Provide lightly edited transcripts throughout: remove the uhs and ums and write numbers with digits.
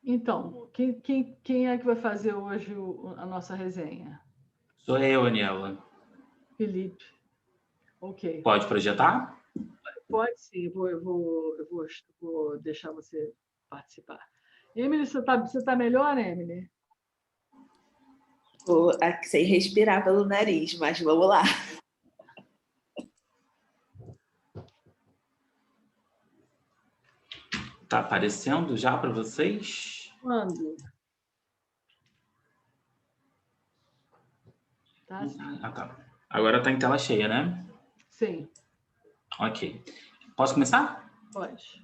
Então, quem é que vai fazer hoje a nossa resenha? Sou eu, Aniela. Felipe. Ok. Pode projetar? Pode sim, eu vou deixar você participar. Emily, você tá melhor, Emily? Tô sem respirar pelo nariz, mas vamos lá. Tá aparecendo já para vocês? Quando? Tá, sim. Tá. Agora tá em tela cheia, né? Sim. Ok. Posso começar? Pode.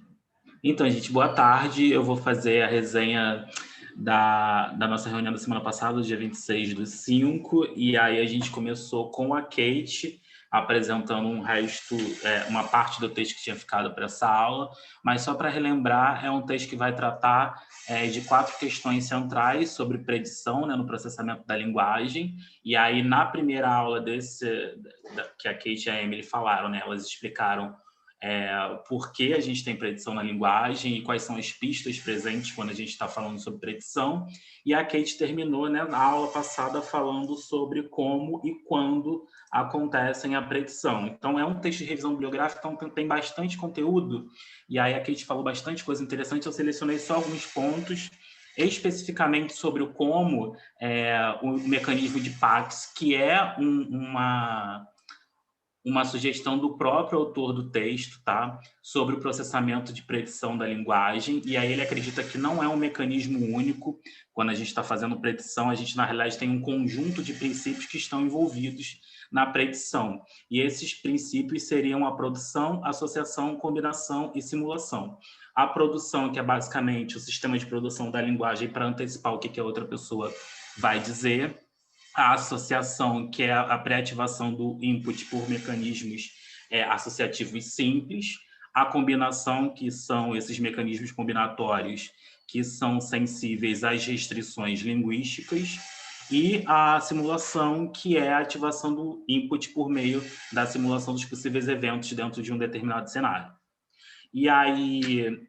Então, gente, boa tarde. Eu vou fazer a resenha da nossa reunião da semana passada, dia 26/5, e aí a gente começou com a Kate apresentando uma parte do texto que tinha ficado para essa aula, mas só para relembrar, é um texto que vai tratar de 4 questões centrais sobre predição, né, no processamento da linguagem, e aí na primeira aula que a Kate e a Emily falaram, né, elas explicaram por que a gente tem predição na linguagem e quais são as pistas presentes quando a gente está falando sobre predição. E a Kate terminou, né, na aula passada falando sobre como e quando acontecem a predição. Então, é um texto de revisão bibliográfica, então tem bastante conteúdo. E aí a Kate falou bastante coisa interessante. Eu selecionei só alguns pontos, especificamente sobre o como o mecanismo de Pax, que é uma sugestão do próprio autor do texto, tá? Sobre o processamento de predição da linguagem, e aí ele acredita que não é um mecanismo único. Quando a gente está fazendo predição, a gente, na realidade, tem um conjunto de princípios que estão envolvidos na predição. E esses princípios seriam a produção, associação, combinação e simulação. A produção, que é basicamente o sistema de produção da linguagem para antecipar o que a outra pessoa vai dizer. A associação, que é a pré-ativação do input por mecanismos associativos simples, a combinação, que são esses mecanismos combinatórios que são sensíveis às restrições linguísticas, e a simulação, que é a ativação do input por meio da simulação dos possíveis eventos dentro de um determinado cenário. E aí,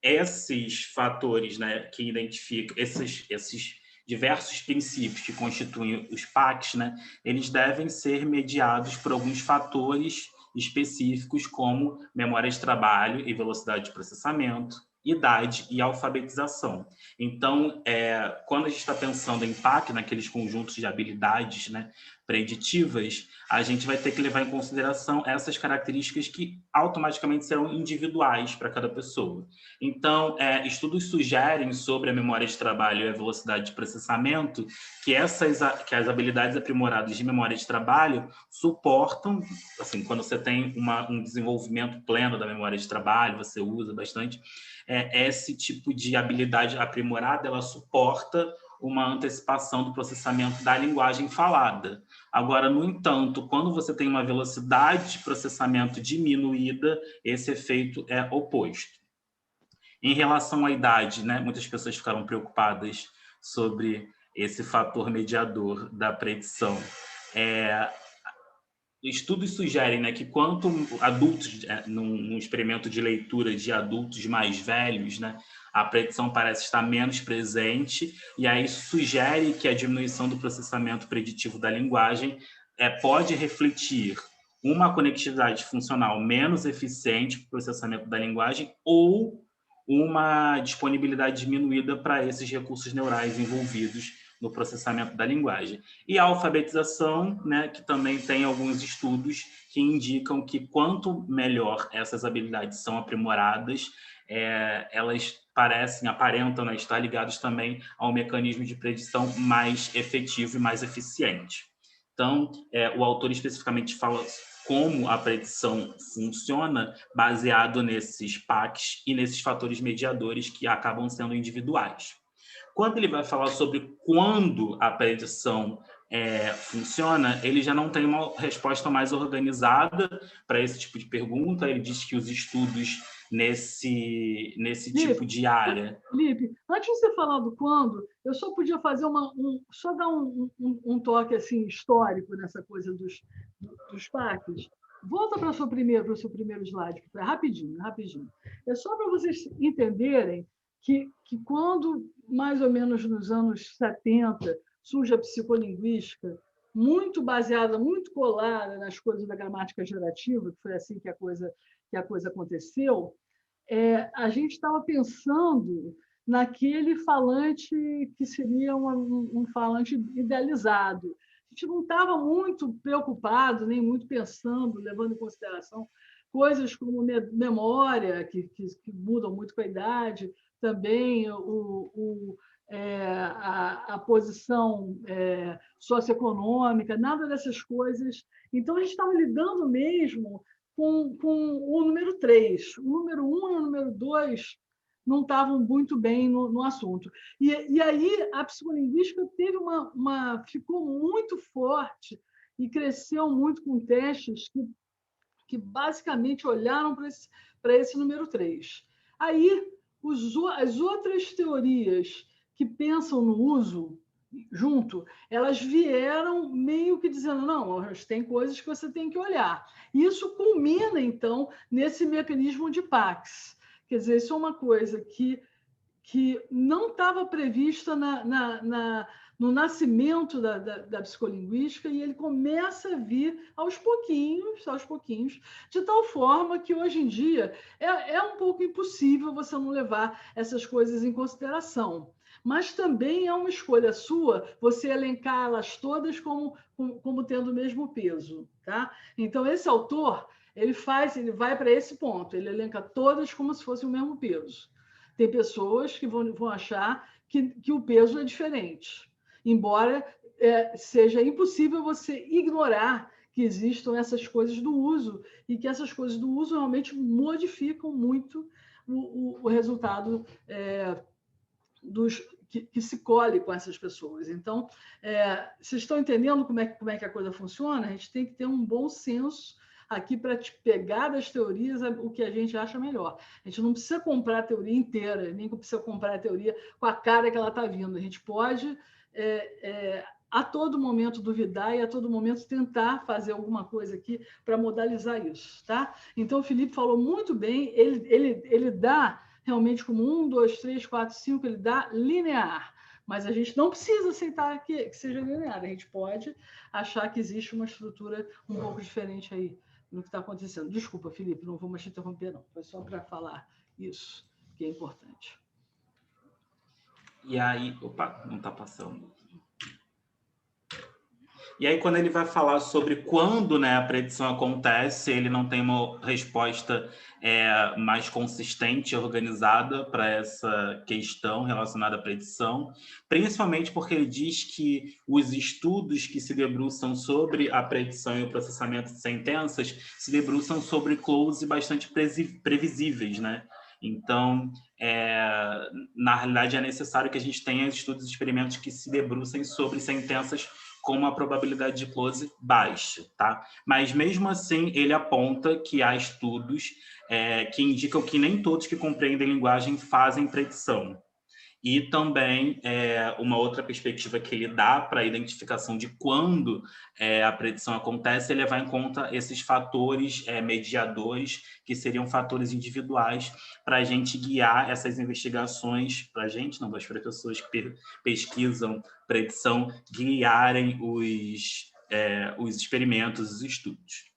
esses fatores, né, que identificam esses diversos princípios que constituem os PACs, né, eles devem ser mediados por alguns fatores específicos, como memória de trabalho e velocidade de processamento, idade e alfabetização. Então, quando a gente está pensando em PAC, naqueles conjuntos de habilidades, né, preditivas, a gente vai ter que levar em consideração essas características que automaticamente serão individuais para cada pessoa. Então, estudos sugerem sobre a memória de trabalho e a velocidade de processamento que as habilidades aprimoradas de memória de trabalho suportam, assim, quando você tem um desenvolvimento pleno da memória de trabalho, você usa bastante, esse tipo de habilidade aprimorada, ela suporta uma antecipação do processamento da linguagem falada. Agora, no entanto, quando você tem uma velocidade de processamento diminuída, esse efeito é oposto. Em relação à idade, né, muitas pessoas ficaram preocupadas sobre esse fator mediador da predição. Estudos sugerem, né, que quanto adultos, num experimento de leitura de adultos mais velhos, né, a predição parece estar menos presente, e aí sugere que a diminuição do processamento preditivo da linguagem pode refletir uma conectividade funcional menos eficiente para o processamento da linguagem ou uma disponibilidade diminuída para esses recursos neurais envolvidos no processamento da linguagem. E a alfabetização, né, que também tem alguns estudos que indicam que quanto melhor essas habilidades são aprimoradas, elas aparentam, né, estar ligadas também a um mecanismo de predição mais efetivo e mais eficiente. Então, o autor especificamente fala como a predição funciona baseado nesses PACs e nesses fatores mediadores que acabam sendo individuais. Quando ele vai falar sobre quando a predição funciona, ele já não tem uma resposta mais organizada para esse tipo de pergunta. Ele diz que os estudos nesse tipo de área... Felipe, antes de você falar do quando, eu só podia fazer só dar um toque assim, histórico nessa coisa dos PACs. Volta para o seu primeiro slide, rapidinho. É só para vocês entenderem que quando, mais ou menos nos anos 70, surge a psicolinguística, muito baseada, muito colada nas coisas da gramática gerativa, que foi assim que a coisa aconteceu, a gente estava pensando naquele falante que seria um falante idealizado. A gente não estava muito preocupado, nem muito pensando, levando em consideração coisas como memória, que mudam muito com a idade, também a posição socioeconômica, nada dessas coisas. Então, a gente estava lidando mesmo com o número 3. O número 1 e o número 2 não estavam muito bem no assunto. E aí a psicolinguística teve ficou muito forte e cresceu muito com testes que basicamente olharam para esse número 3. Aí, as outras teorias que pensam no uso junto, elas vieram meio que dizendo, não, tem coisas que você tem que olhar. Isso culmina, então, nesse mecanismo de Pax. Quer dizer, isso é uma coisa que não estava prevista no nascimento da psicolinguística, e ele começa a vir aos pouquinhos, de tal forma que, hoje em dia, é um pouco impossível você não levar essas coisas em consideração. Mas também é uma escolha sua você elencá-las todas como tendo o mesmo peso. Tá? Então, esse autor ele vai para esse ponto, ele elenca todas como se fossem o mesmo peso. Tem pessoas que vão achar que o peso é diferente, embora seja impossível você ignorar que existam essas coisas do uso e que essas coisas do uso realmente modificam muito o resultado que se colhe com essas pessoas. Então, vocês estão entendendo como é que a coisa funciona? A gente tem que ter um bom senso aqui para te pegar das teorias o que a gente acha melhor. A gente não precisa comprar a teoria inteira, nem precisa comprar a teoria com a cara que ela está vindo. A gente pode, a todo momento, duvidar e a todo momento tentar fazer alguma coisa aqui para modalizar isso. Tá? Então, o Felipe falou muito bem, ele dá realmente como 1, 2, 3, 4, 5, ele dá linear. Mas a gente não precisa aceitar que seja linear. A gente pode achar que existe uma estrutura um pouco diferente aí no que está acontecendo. Desculpa, Felipe, não vou mais te interromper, não. Foi só para falar isso, que é importante. E aí... Opa, não está passando. E aí, quando ele vai falar sobre quando, né, a predição acontece, ele não tem uma resposta mais consistente e organizada para essa questão relacionada à predição, principalmente porque ele diz que os estudos que se debruçam sobre a predição e o processamento de sentenças se debruçam sobre close bastante previsíveis, né? Então, na realidade, é necessário que a gente tenha estudos e experimentos que se debrucem sobre sentenças com uma probabilidade de close baixa, tá? Mas, mesmo assim, ele aponta que há estudos que indicam que nem todos que compreendem linguagem fazem predição. E também uma outra perspectiva que ele dá para a identificação de quando a predição acontece, ele levar em conta esses fatores mediadores, que seriam fatores individuais, para a gente guiar essas investigações, para a gente, não, para as pessoas que pesquisam predição, guiarem os experimentos, os estudos.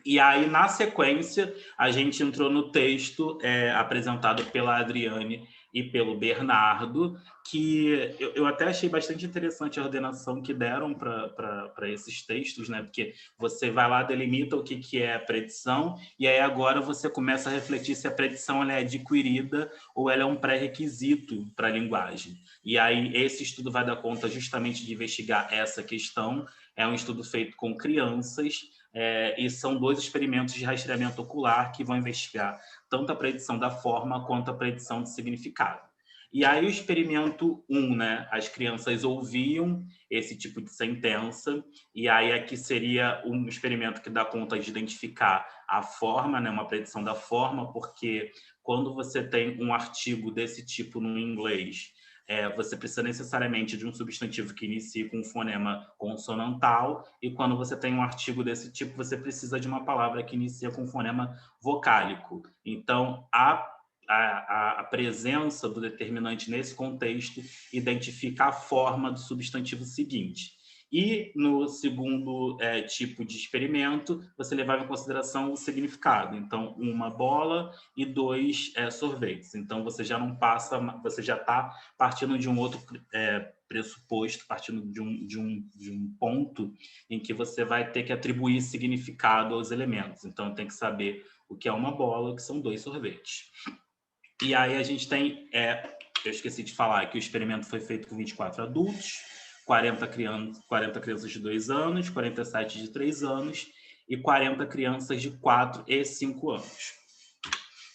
E aí, na sequência, a gente entrou no texto apresentado pela Adriane e pelo Bernardo, que eu até achei bastante interessante a ordenação que deram para esses textos, né? Porque você vai lá, delimita o que é a predição, e aí agora você começa a refletir se a predição ela é adquirida ou ela é um pré-requisito para a linguagem. E aí esse estudo vai dar conta justamente de investigar essa questão. É um estudo feito com crianças, e são 2 experimentos de rastreamento ocular que vão investigar tanto a predição da forma quanto a predição de significado. E aí o experimento 1, né, as crianças ouviam esse tipo de sentença, e aí aqui seria um experimento que dá conta de identificar a forma, né, uma predição da forma, porque quando você tem um artigo desse tipo no inglês, você precisa necessariamente de um substantivo que inicie com um fonema consonantal, e quando você tem um artigo desse tipo, você precisa de uma palavra que inicia com um fonema vocálico. Então, a a presença do determinante nesse contexto identifica a forma do substantivo seguinte. E no segundo tipo de experimento, você levava em consideração o significado. Então, 1 bola e 2 sorvetes. Então, você já não passa, você já está partindo de um outro pressuposto, partindo de um ponto em que você vai ter que atribuir significado aos elementos. Então, tem que saber o que é 1 bola, o que são 2 sorvetes. E aí a gente tem, eu esqueci de falar que o experimento foi feito com 24 adultos, 40 crianças de 2 anos, 47 de 3 anos e 40 crianças de 4 e 5 anos.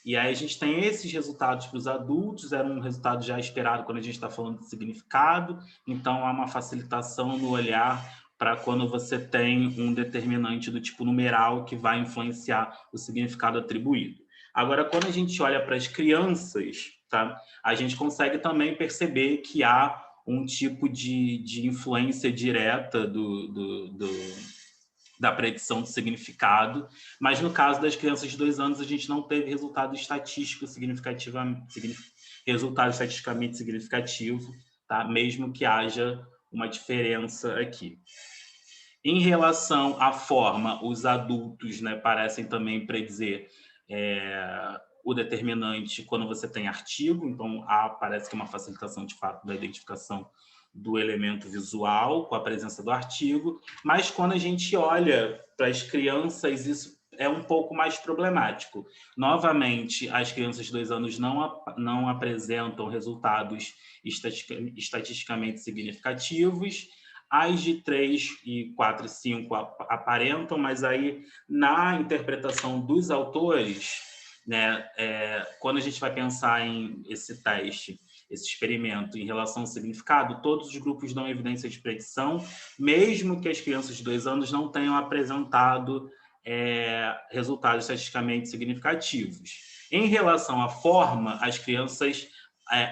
E aí a gente tem esses resultados para os adultos, era um resultado já esperado quando a gente está falando de significado, então há uma facilitação no olhar para quando você tem um determinante do tipo numeral que vai influenciar o significado atribuído. Agora, quando a gente olha para as crianças, tá, a gente consegue também perceber que há um tipo de influência direta da predição do significado, mas no caso das crianças de 2 anos, a gente não teve resultado estatisticamente significativo, tá? Mesmo que haja uma diferença aqui. Em relação à forma, os adultos, né, parecem também predizer o determinante quando você tem artigo, então parece que é uma facilitação de fato da identificação do elemento visual com a presença do artigo, mas quando a gente olha para as crianças, isso é um pouco mais problemático. Novamente, as crianças de 2 anos não apresentam resultados estatisticamente significativos, as de 3 e 4 e 5 aparentam, mas aí na interpretação dos autores, né, quando a gente vai pensar em esse teste, esse experimento em relação ao significado, todos os grupos dão evidência de predição, mesmo que as crianças de 2 anos não tenham apresentado resultados estatisticamente significativos. Em relação à forma, as crianças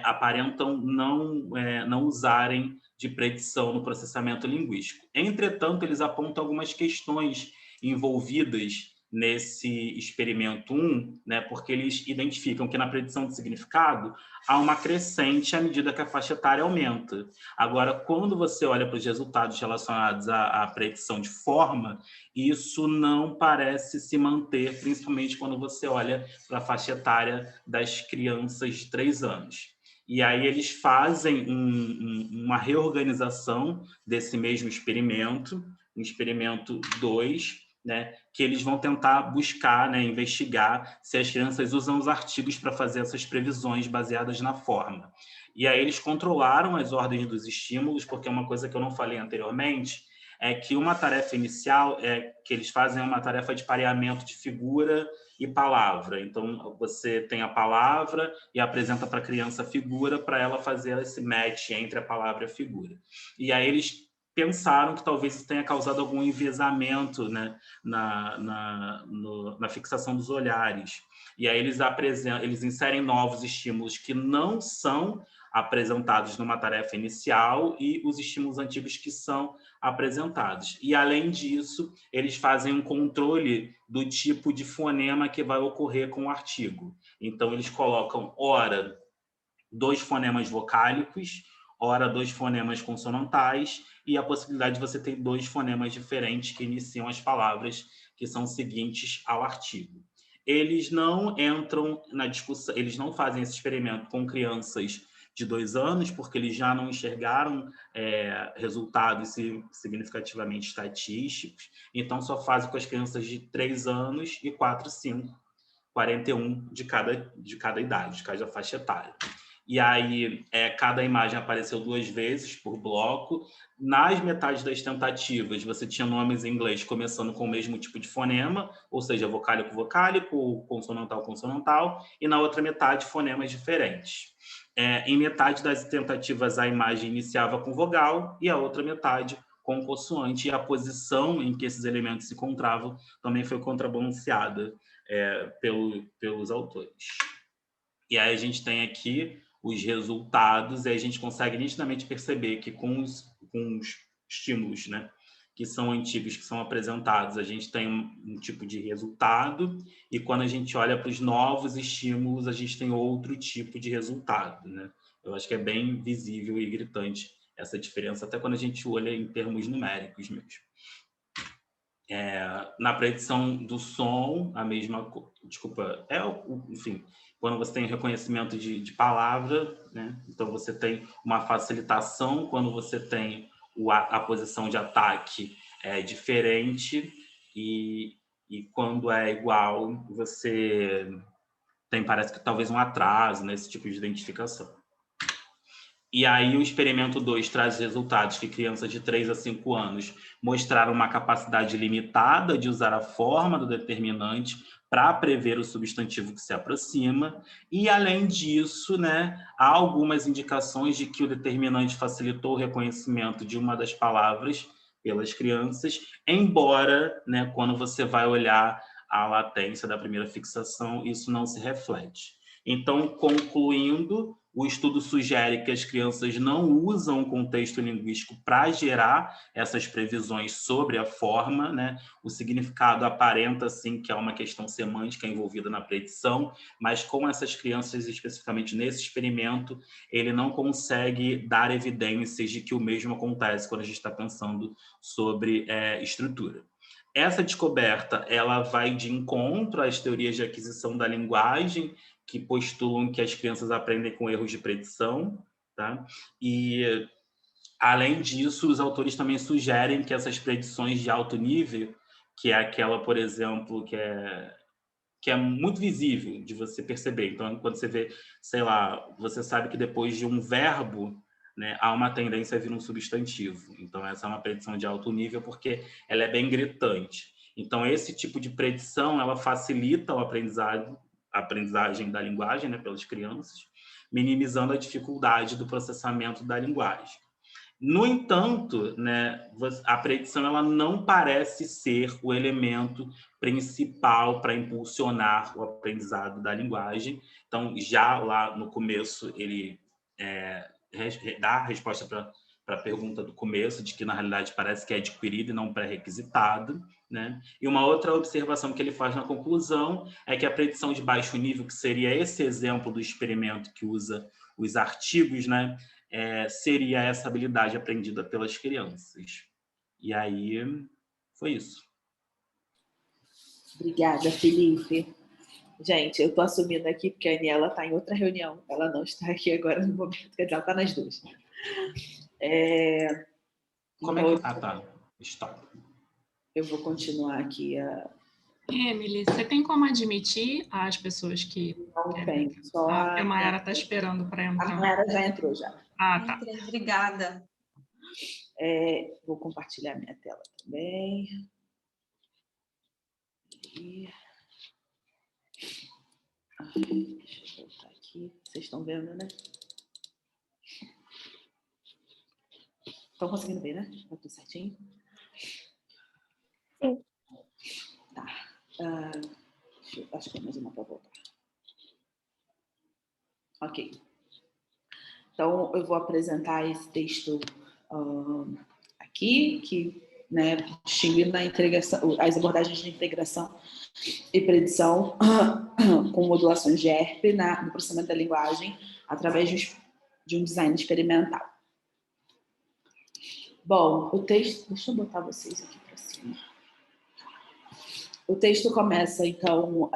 aparentam não usarem de predição no processamento linguístico. Entretanto, eles apontam algumas questões envolvidas nesse experimento 1, né, porque eles identificam que na predição de significado há uma crescente à medida que a faixa etária aumenta. Agora, quando você olha para os resultados relacionados à predição de forma, isso não parece se manter, principalmente quando você olha para a faixa etária das crianças de 3 anos. E aí eles fazem uma reorganização desse mesmo experimento, um experimento 2, né, que eles vão tentar buscar, né, investigar se as crianças usam os artigos para fazer essas previsões baseadas na forma. E aí eles controlaram as ordens dos estímulos, porque uma coisa que eu não falei anteriormente é que uma tarefa inicial que eles fazem é uma tarefa de pareamento de figura e palavra. Então, você tem a palavra e apresenta para a criança a figura para ela fazer esse match entre a palavra e a figura. E aí eles pensaram que talvez isso tenha causado algum enviesamento, né, na fixação dos olhares. E aí eles inserem novos estímulos que não são apresentados numa tarefa inicial e os estímulos antigos que são apresentados. E, além disso, eles fazem um controle do tipo de fonema que vai ocorrer com o artigo. Então, eles colocam, ora, 2 fonemas vocálicos, ora 2 fonemas consonantais, e a possibilidade de você ter 2 fonemas diferentes que iniciam as palavras que são seguintes ao artigo. Eles não entram na discussão, eles não fazem esse experimento com crianças de 2 anos, porque eles já não enxergaram resultados significativamente estatísticos, então só fazem com as crianças de 3 anos e 4 e 5, 41 de cada idade, de cada faixa etária. E aí, cada imagem apareceu 2 vezes por bloco. Nas metades das tentativas, você tinha nomes em inglês começando com o mesmo tipo de fonema, ou seja, vocálico, consonantal, e na outra metade, fonemas diferentes. Em metade das tentativas, a imagem iniciava com vogal e a outra metade com consoante, e a posição em que esses elementos se encontravam também foi contrabalanceada pelos autores. E aí a gente tem aqui os resultados, e a gente consegue nitidamente perceber que com os estímulos, né, que são antigos, que são apresentados, a gente tem um tipo de resultado, e quando a gente olha para os novos estímulos, a gente tem outro tipo de resultado, né? Eu acho que é bem visível e gritante essa diferença, até quando a gente olha em termos numéricos mesmo. Na predição do som, a mesma coisa. Desculpa, enfim, quando você tem reconhecimento de palavra, né? Então você tem uma facilitação quando você tem a posição de ataque diferente, e quando é igual, você tem, parece que talvez um atraso nesse tipo de identificação. E aí o experimento 2 traz resultados que crianças de 3 a 5 anos mostraram uma capacidade limitada de usar a forma do determinante para prever o substantivo que se aproxima. E, além disso, né, há algumas indicações de que o determinante facilitou o reconhecimento de uma das palavras pelas crianças, embora, né, quando você vai olhar a latência da primeira fixação, isso não se reflete. Então, concluindo, o estudo sugere que as crianças não usam o contexto linguístico para gerar essas previsões sobre a forma, né? O significado aparenta, sim, que há uma questão semântica envolvida na predição, mas com essas crianças, especificamente nesse experimento, ele não consegue dar evidências de que o mesmo acontece quando a gente está pensando sobre estrutura. Essa descoberta, ela vai de encontro às teorias de aquisição da linguagem, que postulam que as crianças aprendem com erros de predição, tá? E, além disso, os autores também sugerem que essas predições de alto nível, que é aquela, por exemplo, que é muito visível de você perceber. Então, quando você vê, sei lá, você sabe que depois de um verbo, né, há uma tendência a vir um substantivo. Então, essa é uma predição de alto nível porque ela é bem gritante. Então, esse tipo de predição, ela facilita o aprendizagem da linguagem, né, pelas crianças, minimizando a dificuldade do processamento da linguagem. No entanto, né, a predição ela não parece ser o elemento principal para impulsionar o aprendizado da linguagem. Então, já lá no começo, ele dá a resposta para a pergunta do começo, de que, na realidade, parece que é adquirido e não pré-requisitado, né? E uma outra observação que ele faz na conclusão é que a predição de baixo nível, que seria esse exemplo do experimento que usa os artigos, né, seria essa habilidade aprendida pelas crianças. E aí, foi isso. Obrigada, Felipe. Gente, eu estou assumindo aqui porque a Aniela está em outra reunião. Ela não está aqui agora no momento, quer dizer, ela está nas duas. Como é que... Ah, tá. Stop. Eu vou continuar aqui Emily, você tem como admitir as pessoas que... Não tem, só a Mayara está esperando para entrar. A Mayara já entrou, já. Ah, tá. Entrei, obrigada. Vou compartilhar minha tela também. Deixa eu voltar aqui. Vocês estão vendo, né? Estão conseguindo ver, né? Está tudo certinho? Sim. Tá. Acho que é mais uma para voltar. Ok. Então, eu vou apresentar esse texto aqui, que, né, distingue na integração, as abordagens de integração e predição com modulações de ERP no processamento da linguagem através de um design experimental. Bom, o texto... Deixa eu botar vocês aqui para cima. O texto começa, então,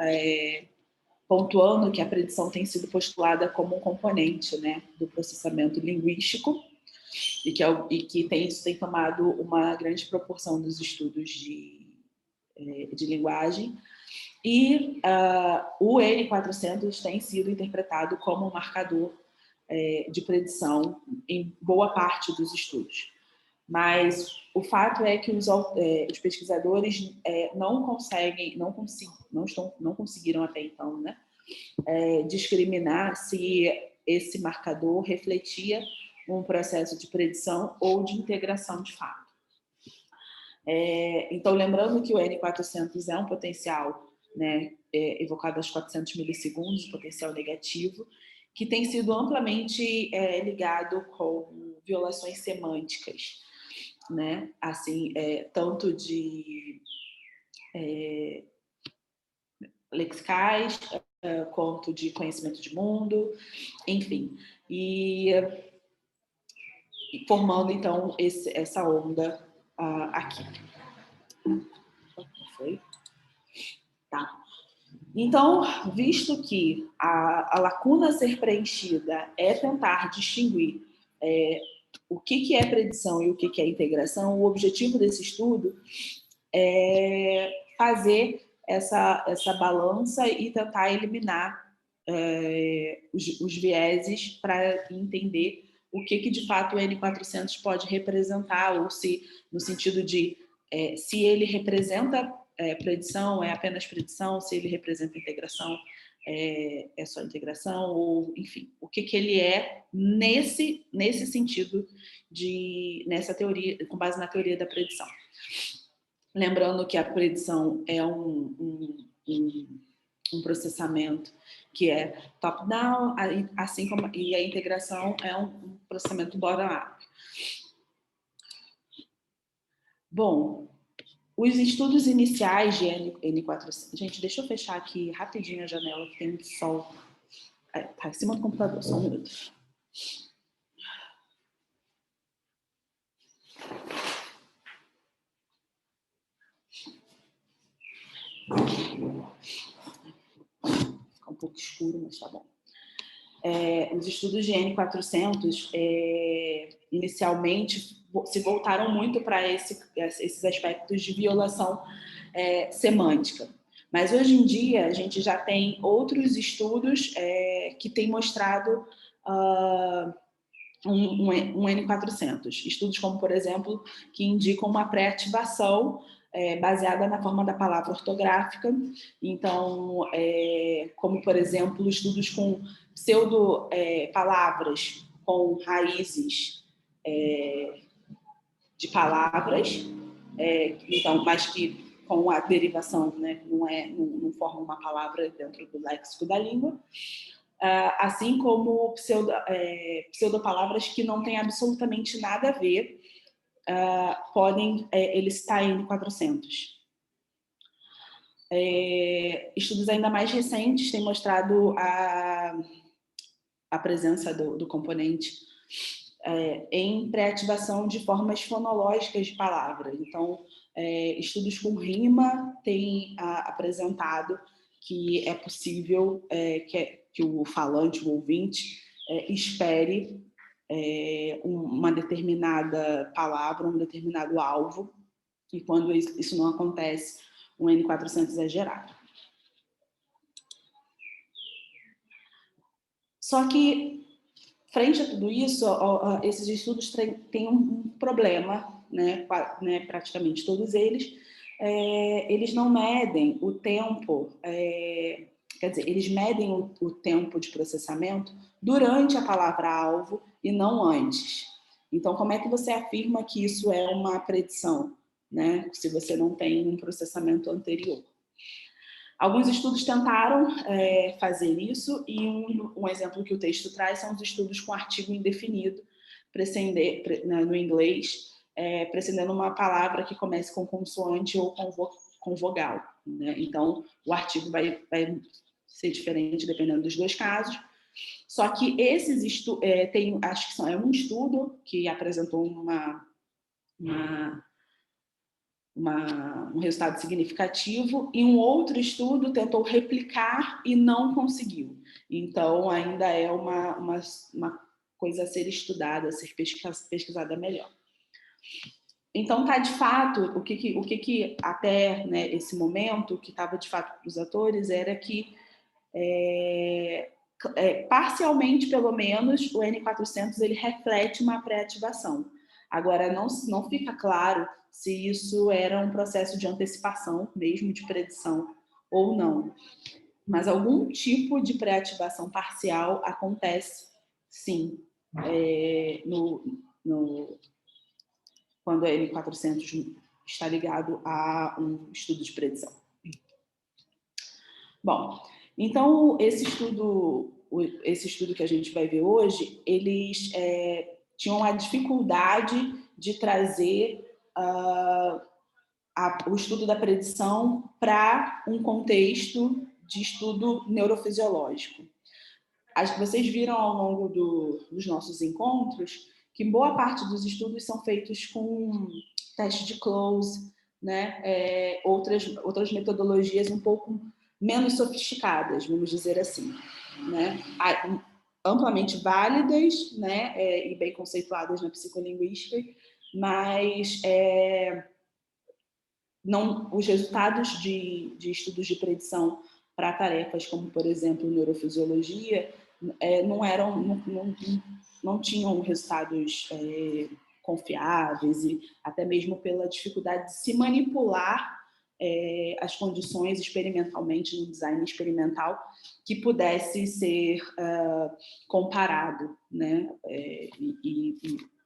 pontuando que a predição tem sido postulada como um componente, né, do processamento linguístico e que isso tem tomado uma grande proporção dos estudos de linguagem. E o N400 tem sido interpretado como um marcador de predição em boa parte dos estudos. Mas o fato é que os pesquisadores não conseguiram até então, né, discriminar se esse marcador refletia um processo de predição ou de integração de fato. Então, lembrando que o N400 é um potencial, né, evocado aos 400 milissegundos, potencial negativo, que tem sido amplamente ligado com violações semânticas. né? Assim, tanto de lexicais, quanto de conhecimento de mundo, enfim. E formando, então, essa onda aqui. Foi? Tá. Então, visto que a lacuna a ser preenchida é tentar distinguir o que é predição e o que é integração, o objetivo desse estudo é fazer essa balança e tentar eliminar os vieses para entender o que de fato o N400 pode representar, ou se, no sentido de, se ele representa predição, é apenas predição, se ele representa integração, é só integração, ou, enfim, o que ele é nesse sentido, nessa teoria, com base na teoria da predição. Lembrando que a predição é um processamento que é top-down, assim como e a integração é um processamento bottom-up. Bom, os estudos iniciais de N400... Gente, deixa eu fechar aqui rapidinho a janela, que tem muito sol. Tá em cima do computador, só um minuto. Fica um pouco escuro, mas tá bom. Os estudos de N400, inicialmente, se voltaram muito para esses aspectos de violação semântica. Mas, hoje em dia, a gente já tem outros estudos que têm mostrado um N400. Estudos como, por exemplo, que indicam uma pré-ativação baseada na forma da palavra ortográfica. Então, como, por exemplo, estudos com pseudo-palavras com raízes de palavras, então, mas que com a derivação, né, não forma uma palavra dentro do léxico da língua, assim como pseudopalavras que não têm absolutamente nada a ver, podem elicitar N400. Estudos ainda mais recentes têm mostrado a presença do componente em pré-ativação de formas fonológicas de palavras. Então, estudos com rima têm apresentado que é possível que o falante, o ouvinte, espere uma determinada palavra, um determinado alvo, e quando isso não acontece, um N400 é gerado. Só que, frente a tudo isso, esses estudos têm um problema, né, praticamente todos eles. Eles não medem o tempo, quer dizer, eles medem o tempo de processamento durante a palavra-alvo e não antes. Então, como é que você afirma que isso é uma predição, né, se você não tem um processamento anterior? Alguns estudos tentaram fazer isso, e um exemplo que o texto traz são os estudos com artigo indefinido, no inglês, precedendo uma palavra que comece com consoante ou com vogal, né? Então, o artigo vai ser diferente dependendo dos dois casos. Só que esses estudos, acho que é um estudo que apresentou um resultado significativo, e um outro estudo tentou replicar e não conseguiu. Então, ainda é uma coisa a ser estudada, a ser pesquisada melhor. Então, de fato, o que até, né, esse momento, o que estava de fato para os atores era que, parcialmente, pelo menos, o N400 ele reflete uma pré-ativação. Agora, não fica claro se isso era um processo de antecipação, mesmo de predição, ou não. Mas algum tipo de pré-ativação parcial acontece, sim, quando a N400 está ligado a um estudo de predição. Bom, então, esse estudo que a gente vai ver hoje, eles tinham a dificuldade de trazer o estudo da predição para um contexto de estudo neurofisiológico. Vocês viram ao longo dos nossos encontros que boa parte dos estudos são feitos com teste de Close, né? Outras metodologias um pouco menos sofisticadas, vamos dizer assim, né? Amplamente válidas, né? E bem conceituadas na psicolinguística, mas os resultados de estudos de predição para tarefas como, por exemplo, neurofisiologia, não tinham resultados confiáveis, e até mesmo pela dificuldade de se manipular as condições experimentalmente, no design experimental, que pudesse ser comparado, né? E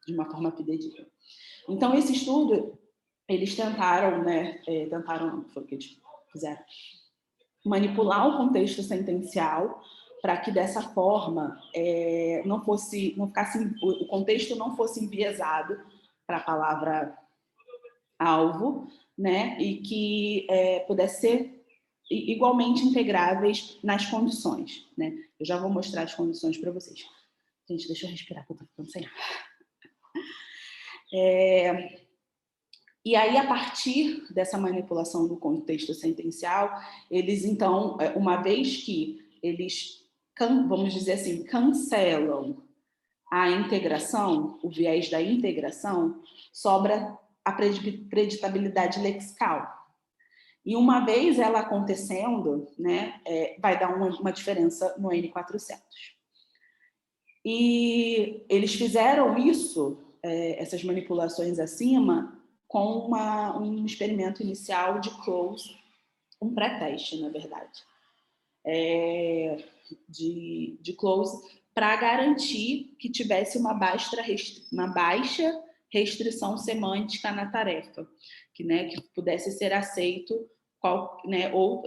de uma forma fidedigna. Então, esse estudo, eles tentaram, né? Foi o que eles fizeram, manipular o contexto sentencial para que dessa forma o contexto não fosse enviesado para a palavra alvo, né? E que pudesse ser igualmente integráveis nas condições, né? Eu já vou mostrar as condições para vocês. Gente, deixa eu respirar, que eu estou ficando sem ar. E aí, a partir dessa manipulação do contexto sentencial, eles, então, uma vez que eles, vamos dizer assim, cancelam a integração, o viés da integração, sobra a preditabilidade lexical. E uma vez ela acontecendo, né, vai dar uma diferença no N400. E eles fizeram isso, essas manipulações acima, com um experimento inicial de Close, um pré-teste, na verdade, de Close, para garantir que tivesse uma baixa restrição semântica na tarefa, que pudesse ser aceito ou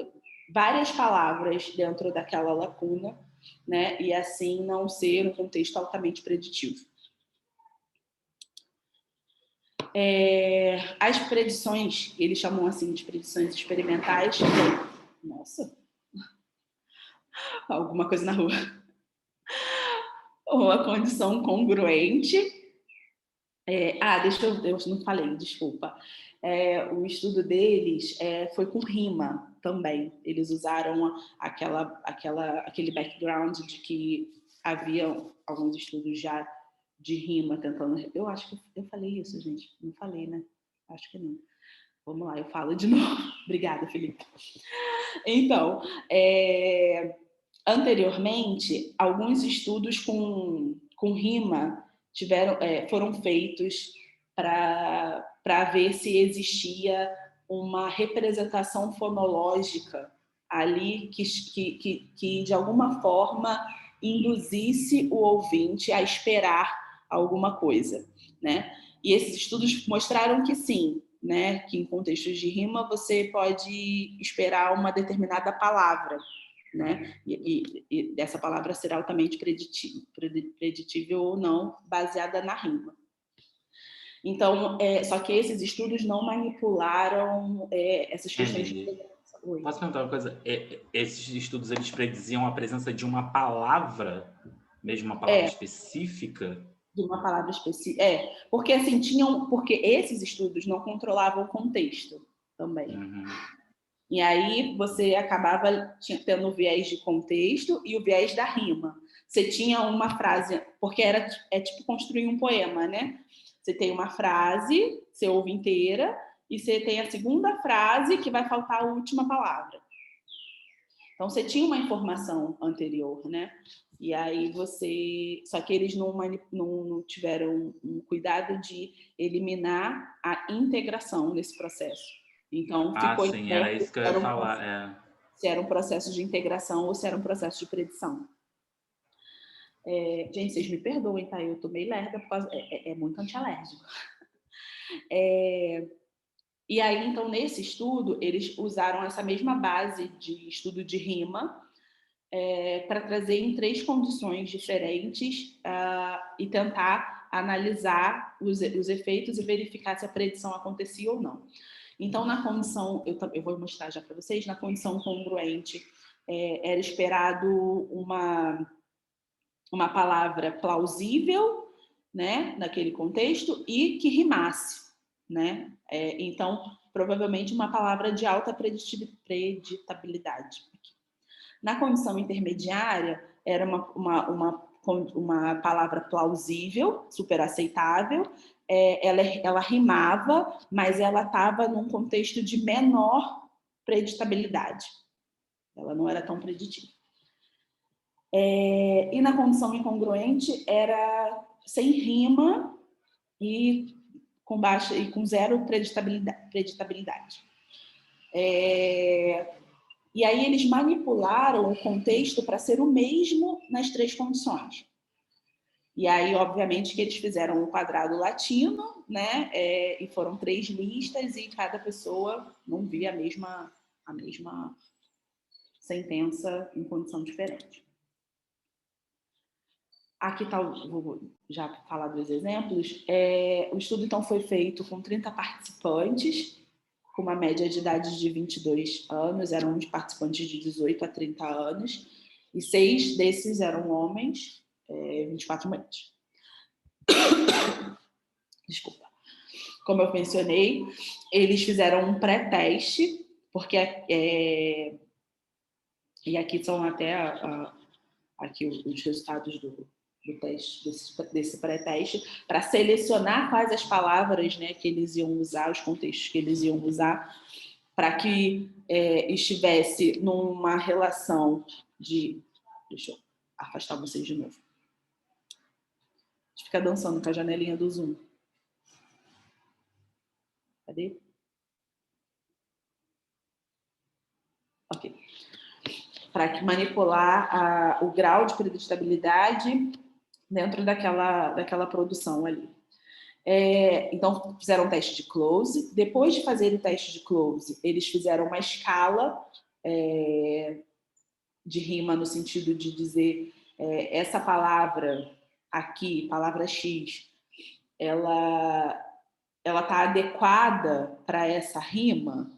várias palavras dentro daquela lacuna, né, e assim não ser um contexto altamente preditivo. As predições, eles chamam assim de predições experimentais. Nossa! Alguma coisa na rua. Ou a condição congruente. Eu não falei, desculpa. O estudo deles foi com rima também. Eles usaram aquele background de que havia alguns estudos já de rima tentando... Eu acho que eu falei isso, gente. Não falei, né? Acho que não. Vamos lá, eu falo de novo. Obrigada, Felipe. Então, anteriormente, alguns estudos com rima foram feitos para ver se existia uma representação fonológica ali que de alguma forma induzisse o ouvinte a esperar alguma coisa, né? E esses estudos mostraram que sim, né? Que em contextos de rima você pode esperar uma determinada palavra, né? E essa palavra será altamente preditível ou não, baseada na rima. Então, só que esses estudos não manipularam essas questões de integração. Posso perguntar uma coisa? Esses estudos, eles prediziam a presença de uma palavra, mesmo uma palavra específica? De uma palavra específica. Porque assim, porque esses estudos não controlavam o contexto também. Uhum. E aí você acabava tendo o viés de contexto e o viés da rima. Você tinha uma frase, porque é tipo construir um poema, né? Você tem uma frase, você ouve inteira, e você tem a segunda frase que vai faltar a última palavra. Então, você tinha uma informação anterior, né? E aí só que eles não tiveram um cuidado de eliminar a integração nesse processo. Então, ficou sim, era isso que eu ia falar. Se era um processo de integração ou se era um processo de predição. Gente, vocês me perdoem, tá? Eu tô meio lerda, por causa... é muito antialérgico. E aí, então, nesse estudo, eles usaram essa mesma base de estudo de rima para trazer em 3 condições diferentes e tentar analisar os efeitos e verificar se a predição acontecia ou não. Então, na condição, eu vou mostrar já para vocês, na condição congruente, era esperado uma palavra plausível, né, naquele contexto, e que rimasse, né? Então, provavelmente uma palavra de alta preditabilidade. Na condição intermediária, era uma palavra plausível, super aceitável, ela rimava, mas ela estava num contexto de menor preditabilidade. Ela não era tão preditiva. E na condição incongruente, era sem rima e com zero preditabilidade. E aí eles manipularam o contexto para ser o mesmo nas três condições. E aí, obviamente, que eles fizeram um quadrado latino, né? E foram 3 listas e cada pessoa não via a mesma sentença em condição diferente. Aqui está, vou já falar dos exemplos. O estudo, então, foi feito com 30 participantes, com uma média de idade de 22 anos, eram uns participantes de 18 a 30 anos, e 6 desses eram homens, 24 mulheres. Desculpa. Como eu mencionei, eles fizeram um pré-teste, porque e aqui são até aqui os resultados do teste, desse pré-teste, para selecionar quais as palavras, né, que eles iam usar, os contextos que eles iam usar, para que estivesse numa relação de... Deixa eu afastar vocês de novo. A gente fica dançando com a janelinha do Zoom. Cadê? Ok. Para manipular o grau de preditabilidade dentro daquela produção ali. Então, fizeram um teste de close. Depois de fazer o teste de close, eles fizeram uma escala de rima no sentido de dizer essa palavra aqui, palavra X, ela está adequada para essa rima,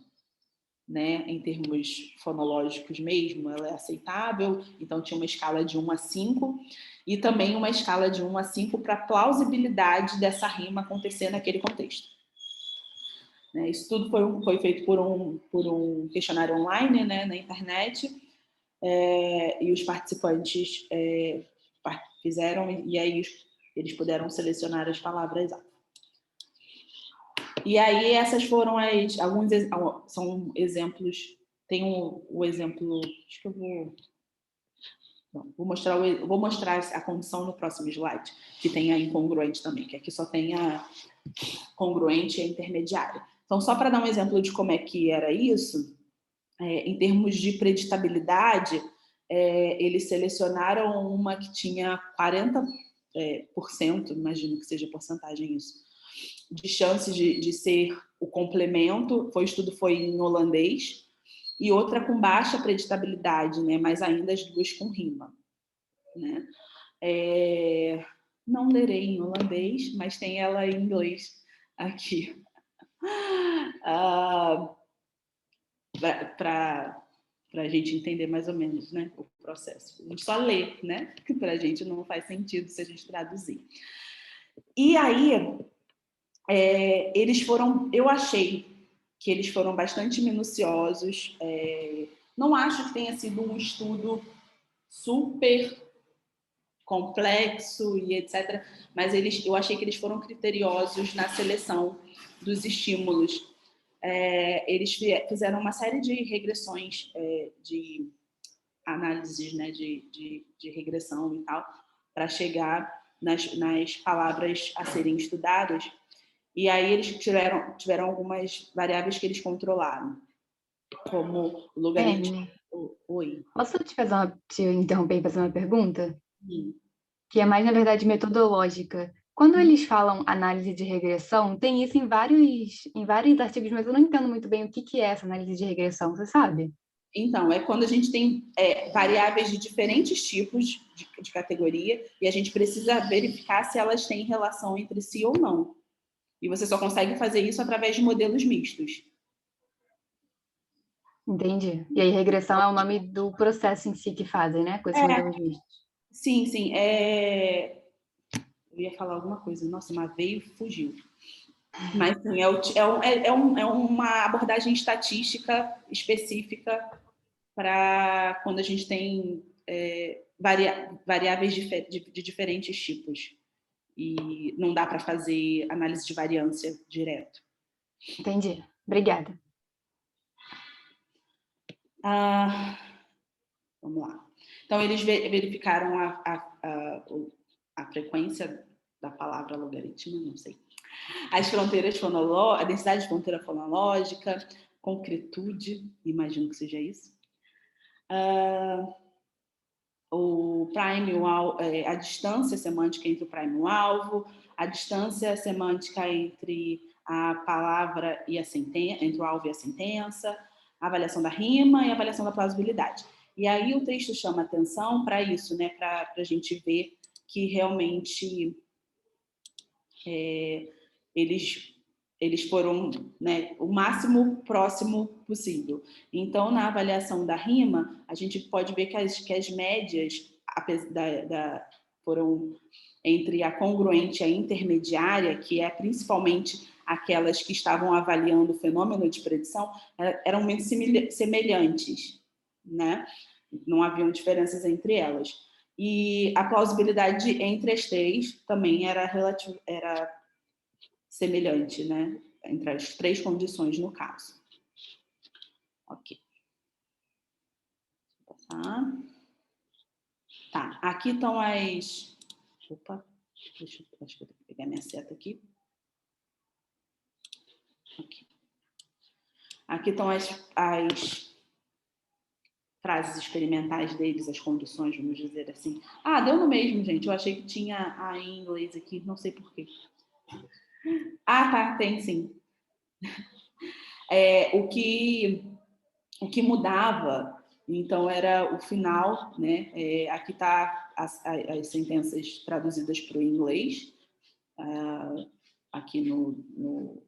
né, em termos fonológicos mesmo, ela é aceitável. Então, tinha uma escala de 1 a 5 e também uma escala de 1 a 5 para a plausibilidade dessa rima acontecer naquele contexto. Isso tudo foi feito por um questionário online, né, na internet, e os participantes fizeram, e aí eles puderam selecionar as palavras exatas. E aí essas foram são exemplos. Tem o exemplo, acho que vou mostrar a condição no próximo slide, que tem a incongruente também, que aqui só tem a congruente e a intermediária. Então, só para dar um exemplo de como é que era isso, em termos de preditabilidade, eles selecionaram uma que tinha 40%, imagino que seja porcentagem isso, de chances de ser o complemento. O estudo foi em holandês, e outra com baixa preditabilidade, né? Mas ainda as duas com rima, né? Não lerei em holandês, mas tem ela em inglês aqui. Para a gente entender mais ou menos, né, o processo. A gente só lê, né? Que para a gente não faz sentido se a gente traduzir. E aí, eu achei que eles foram bastante minuciosos. Não acho que tenha sido um estudo super complexo e etc., mas eu achei que eles foram criteriosos na seleção dos estímulos. Eles fizeram uma série de regressões, de análises, né, de regressão e tal, para chegar nas palavras a serem estudadas. E aí eles tiveram algumas variáveis que eles controlaram, como o logaritmo. Oi. Posso te interromper e fazer uma pergunta? Sim. Que é mais, na verdade, metodológica. Quando eles falam análise de regressão, tem isso em vários artigos, mas eu não entendo muito bem o que é essa análise de regressão, você sabe? Então, é quando a gente tem variáveis de diferentes tipos de categoria e a gente precisa verificar se elas têm relação entre si ou não. E você só consegue fazer isso através de modelos mistos. Entendi. E aí, regressão é o nome do processo em si que fazem, né? Com esses modelos mistos. Sim, sim. Eu ia falar alguma coisa. Nossa, mas veio e fugiu. Mas, sim, é uma abordagem estatística específica para quando a gente tem variáveis de diferentes tipos. E não dá para fazer análise de variância direto. Entendi. Obrigada. Vamos lá. Então, eles verificaram a frequência da palavra logaritmo, não sei. As fronteiras fonológicas, a densidade de fronteira fonológica, concretude, imagino que seja isso. O prime, a distância semântica entre o prime e o alvo, a distância semântica entre a palavra e a sentença, entre o alvo e a sentença, a avaliação da rima e a avaliação da plausibilidade. E aí o texto chama atenção para isso, né? Para a gente ver que realmente eles foram, né, o máximo próximo possível. Então, na avaliação da rima, a gente pode ver que as médias foram entre a congruente e a intermediária, que é principalmente aquelas que estavam avaliando o fenômeno de predição, eram muito semelhantes, né? Não haviam diferenças entre elas. E a plausibilidade entre as três também era semelhante, né? Entre as três condições no caso. Ok. Vou passar. Tá, aqui estão as... Opa, acho que eu tenho que pegar minha seta aqui. Okay. Aqui estão as frases experimentais deles, as condições, vamos dizer assim. Ah, deu no mesmo, gente. Eu achei que tinha em inglês aqui, não sei por quê. Ah, tá, tem sim. O que mudava, então, era o final, né? Aqui tá as sentenças traduzidas para o inglês, aqui no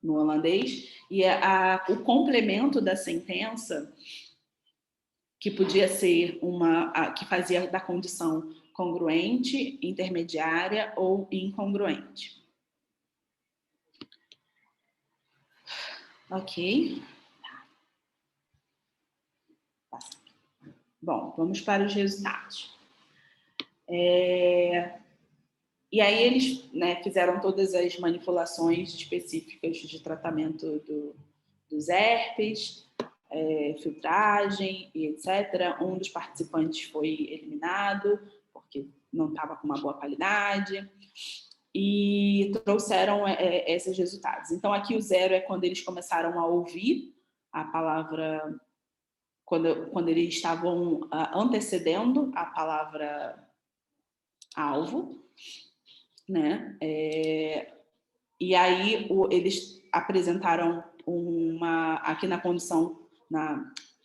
holandês, e o complemento da sentença, que podia ser que fazia da condição congruente, intermediária ou incongruente. Ok. Bom, vamos para os resultados. E aí eles, né, fizeram todas as manipulações específicas de tratamento dos herpes, filtragem e etc. Um dos participantes foi eliminado porque não estava com uma boa qualidade e trouxeram esses resultados. Então, aqui o 0 é quando eles começaram a ouvir a palavra, quando eles estavam antecedendo a palavra alvo, né? E aí eles apresentaram aqui na condição,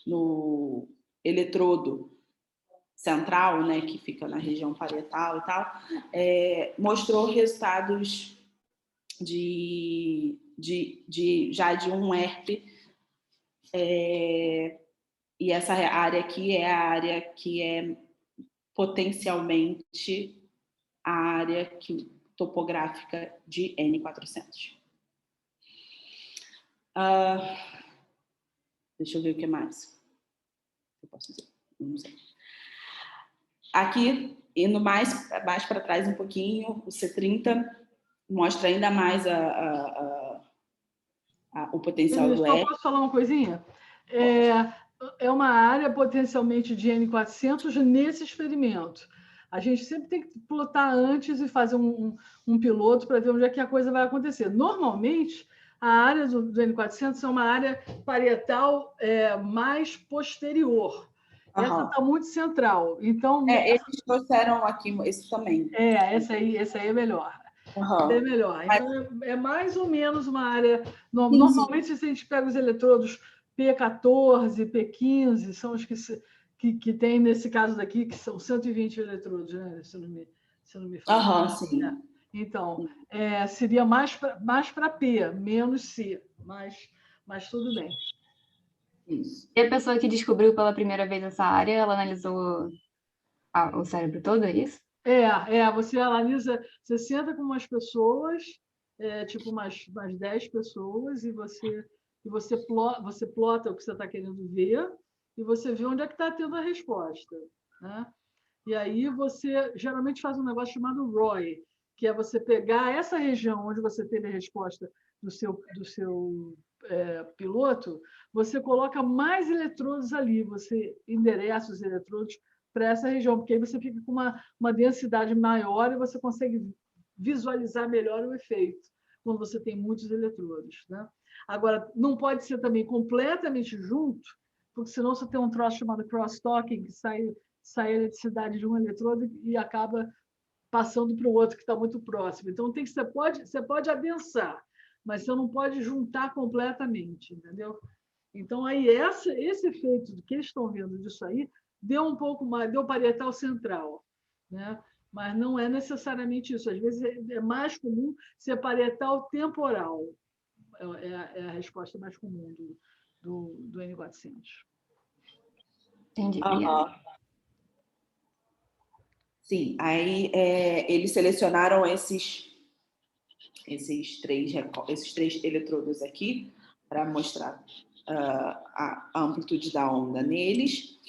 no eletrodo central, né, que fica na região parietal e tal, mostrou resultados já de um herpes, e essa área aqui é a área que é potencialmente a área topográfica de N400. Deixa eu ver o que mais eu posso dizer. Não sei. Aqui, indo mais para trás um pouquinho, o C30 mostra ainda mais o potencial do R. Posso falar uma coisinha? É uma área potencialmente de N400 nesse experimento. A gente sempre tem que plotar antes e fazer um piloto para ver onde é que a coisa vai acontecer. Normalmente, a área do N400 é uma área parietal mais posterior. Essa está muito central. Então, eles trouxeram aqui esse também. Esse aí é melhor. É melhor. Então, é mais ou menos uma área... Normalmente, se a gente pega os eletrodos P14, P15 são os que tem nesse caso daqui, que são 120 eletrodos, né? Se não me falo. Sim. Então, seria mais para P, menos C, mas tudo bem. Isso. E a pessoa que descobriu pela primeira vez essa área, ela analisou o cérebro todo, é isso? Você analisa, você senta com umas pessoas, tipo umas 10 pessoas, e você plota o que você está querendo ver, e você vê onde é que está tendo a resposta, né? E aí você geralmente faz um negócio chamado ROI, que é você pegar essa região onde você teve a resposta do seu piloto, você coloca mais eletrodos ali, você endereça os eletrodos para essa região, porque aí você fica com uma densidade maior e você consegue visualizar melhor o efeito quando você tem muitos eletrodos, né? Agora, não pode ser também completamente junto, porque senão você tem um troço chamado cross-talking, que sai a eletricidade de um eletrodo e acaba passando para o outro que está muito próximo. Então, você pode adensar, mas você não pode juntar completamente, entendeu? Então, aí esse efeito que eles estão vendo disso aí deu um pouco mais, deu parietal central, né? Mas não é necessariamente isso. Às vezes é mais comum ser parietal temporal. É a resposta mais comum do N400. Entendi, obrigada. Sim, aí eles selecionaram esses três eletrodos aqui para mostrar a amplitude da onda neles.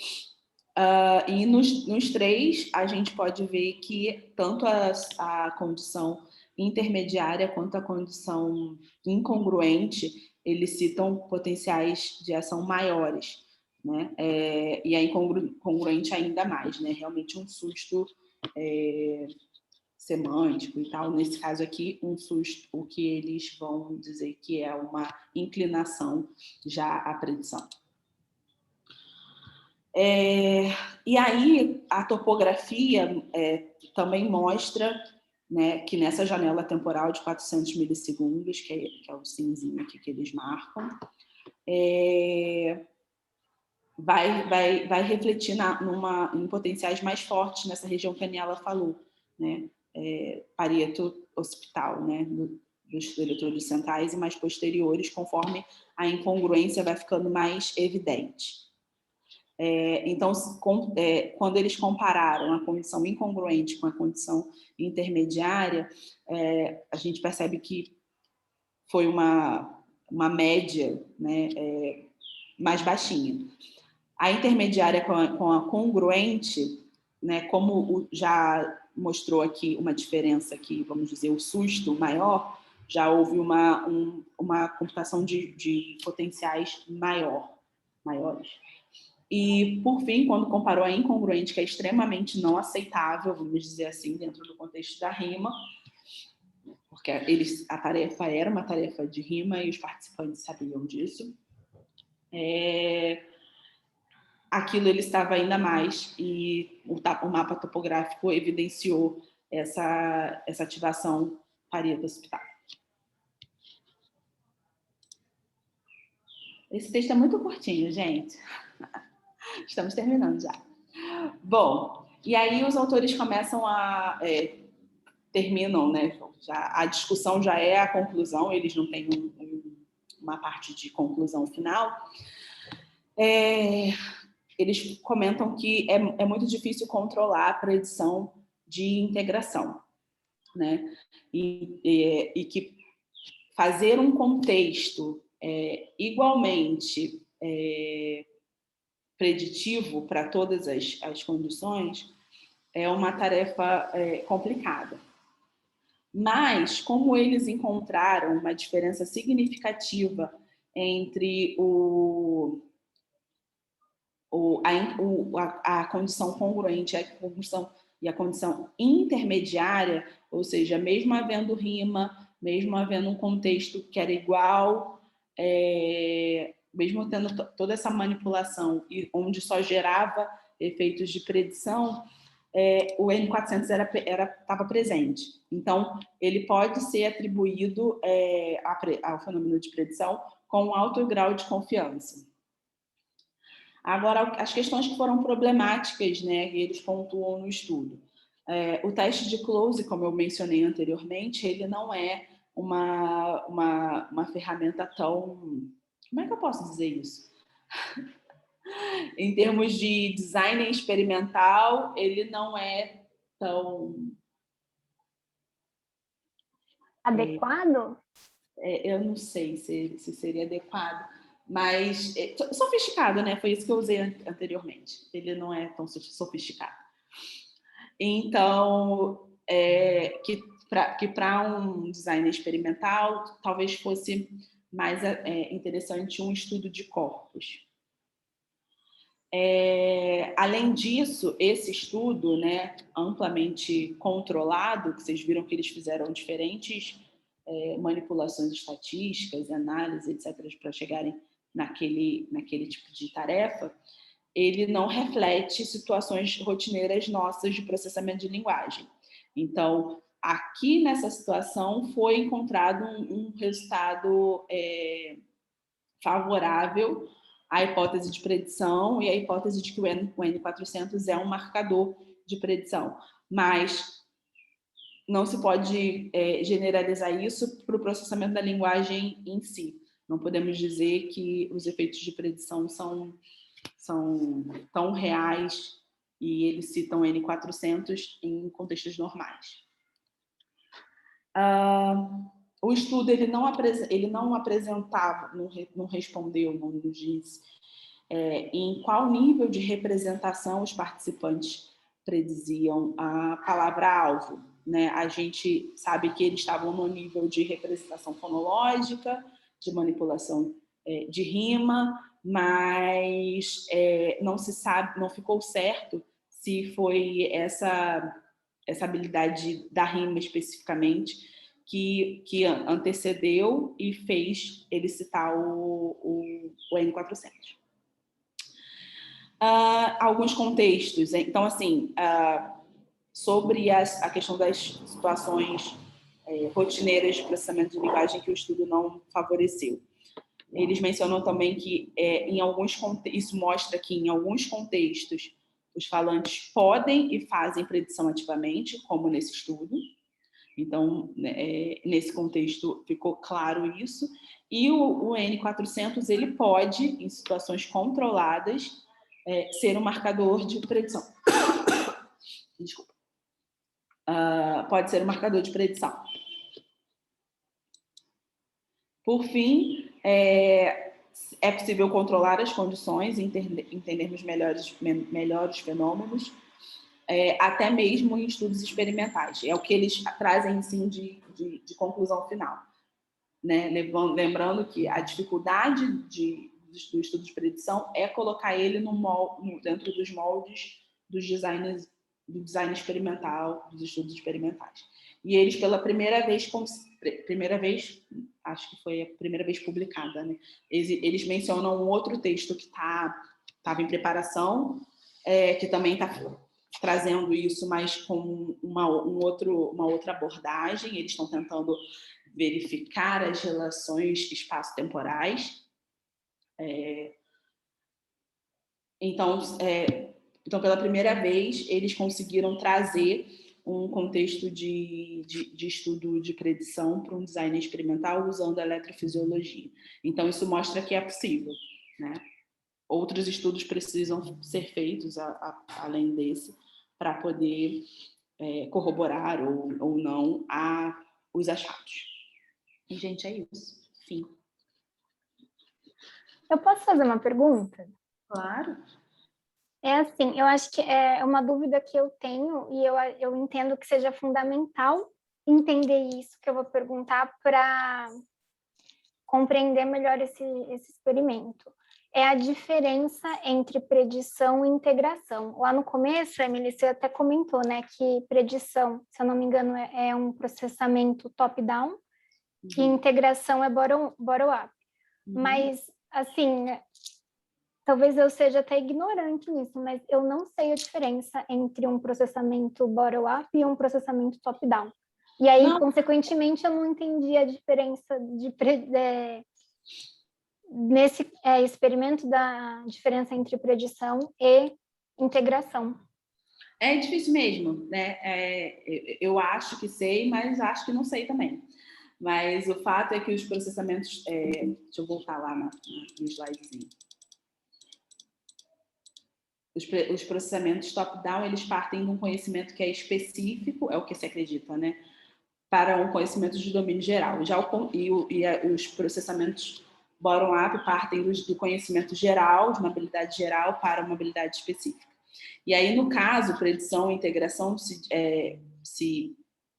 E nos três, a gente pode ver que tanto a condição intermediária quanto a condição incongruente, eles citam potenciais de ação maiores, né? E a incongruente ainda mais, né? Realmente um susto semântico e tal. Nesse caso aqui, um susto, o que eles vão dizer que é uma inclinação já à predição. E aí, a topografia também mostra, né, que nessa janela temporal de 400 milissegundos, que é o cinzinho aqui que eles marcam, vai refletir em potenciais mais fortes nessa região que a Aniela falou, né? Pareto occipital, né? Dos eletrodos centrais e mais posteriores, conforme a incongruência vai ficando mais evidente. Então, quando eles compararam a condição incongruente com a condição intermediária, a gente percebe que foi uma média, né, mais baixinha. A intermediária com a congruente, né, como já mostrou aqui uma diferença aqui, vamos dizer, o susto maior, já houve uma computação de potenciais maiores. E, por fim, quando comparou a incongruente, que é extremamente não aceitável, vamos dizer assim, dentro do contexto da rima, porque a tarefa era uma tarefa de rima e os participantes sabiam disso, aquilo ele estava ainda mais, e o mapa topográfico evidenciou essa ativação Pareto occipital. Esse texto é muito curtinho, gente. Estamos terminando já. Bom, e aí os autores começam terminam, né? A discussão já é a conclusão, eles não têm uma parte de conclusão final. Eles comentam que é muito difícil controlar a predição de integração, né? E que fazer um contexto igualmente preditivo para todas as condições é uma tarefa complicada. Mas, como eles encontraram uma diferença significativa entre a condição congruente e a condição intermediária, ou seja, mesmo havendo rima, mesmo havendo um contexto que era igual, mesmo tendo toda essa manipulação e onde só gerava efeitos de predição, o N400 estava presente. Então, ele pode ser atribuído ao fenômeno de predição com um alto grau de confiança. Agora, as questões que foram problemáticas, né, que eles pontuam no estudo. O teste de close, como eu mencionei anteriormente, ele não é uma ferramenta tão... Como é que eu posso dizer isso? Em termos de design experimental, ele não é tão... Adequado? Eu não sei se seria adequado, mas sofisticado, né? Foi isso que eu usei anteriormente. Ele não é tão sofisticado. Então, que para um design experimental, talvez fosse mais interessante um estudo de corpos. Além disso, esse estudo, né, amplamente controlado, que vocês viram que eles fizeram diferentes manipulações estatísticas, análises, etc., para chegarem naquele tipo de tarefa, ele não reflete situações rotineiras nossas de processamento de linguagem. Então, aqui nessa situação foi encontrado um resultado favorável à hipótese de predição e à hipótese de que o N400 é um marcador de predição. Mas não se pode generalizar isso para o processamento da linguagem em si. Não podemos dizer que os efeitos de predição são tão reais e eles citam N400 em contextos normais. O estudo ele não apresentava, não respondeu, não nos disse em qual nível de representação os participantes prediziam a palavra-alvo. Né? A gente sabe que eles estavam no nível de representação fonológica, de manipulação de rima, mas não se sabe, não ficou certo se foi essa habilidade da rima especificamente que antecedeu e fez ele citar o N400. Alguns contextos. Então, assim, sobre a questão das situações rotineiras de processamento de linguagem que o estudo não favoreceu. Eles mencionam também que isso mostra que em alguns contextos os falantes podem e fazem predição ativamente, como nesse estudo. Então, nesse contexto ficou claro isso. E o N400 ele pode, em situações controladas, ser um marcador de predição. Desculpa. Pode ser um marcador de predição. Por fim, é possível controlar as condições e entendermos melhor os fenômenos, até mesmo em estudos experimentais. É o que eles trazem, sim, de conclusão final. Né? Lembrando que a dificuldade do estudo de predição é colocar ele dentro dos moldes do design experimental, dos estudos experimentais. E eles, pela primeira vez, acho que foi a primeira vez publicada, né? Eles mencionam um outro texto que estava em preparação, que também está trazendo isso, mas com uma outra abordagem. Eles estão tentando verificar as relações espaço-temporais. Então, pela primeira vez, eles conseguiram trazer um contexto de estudo de predição para um design experimental usando a eletrofisiologia. Então, isso mostra que é possível, né? Outros estudos precisam ser feitos, além desse, para poder corroborar ou não os achados. E, gente, é isso. Fim. Eu posso fazer uma pergunta? Claro. Assim, eu acho que é uma dúvida que eu tenho e eu entendo que seja fundamental entender isso que eu vou perguntar para compreender melhor esse experimento. É a diferença entre predição e integração. Lá no começo, a Emily, você até comentou, né, que predição, se eu não me engano, é um processamento top-down, e integração é bottom-up. Mas, assim, talvez eu seja até ignorante nisso, mas eu não sei a diferença entre um processamento bottom-up e um processamento top-down. E aí, consequentemente, eu não entendi a diferença nesse experimento da diferença entre predição e integração. É difícil mesmo, né? Eu acho que sei, mas acho que não sei também. Mas o fato é que os processamentos... deixa eu voltar lá no slidezinho. Os processamentos top-down, eles partem de um conhecimento que é específico, é o que se acredita, né? Para um conhecimento de domínio geral. Os processamentos bottom-up partem do conhecimento geral, de uma habilidade geral para uma habilidade específica. E aí, no caso, predição e integração se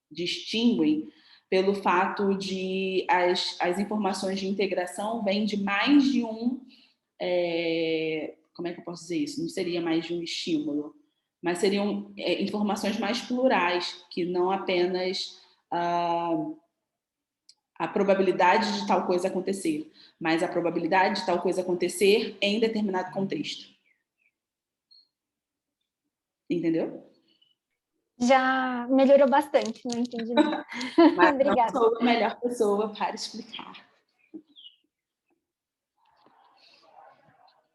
distinguem pelo fato de as informações de integração vêm de mais de um... como é que eu posso dizer isso? Não seria mais de um estímulo, mas seriam informações mais plurais, que não apenas a probabilidade de tal coisa acontecer, mas a probabilidade de tal coisa acontecer em determinado contexto. Entendeu? Já melhorou bastante, não entendi nada. Mas Obrigada. não sou a melhor pessoa para explicar.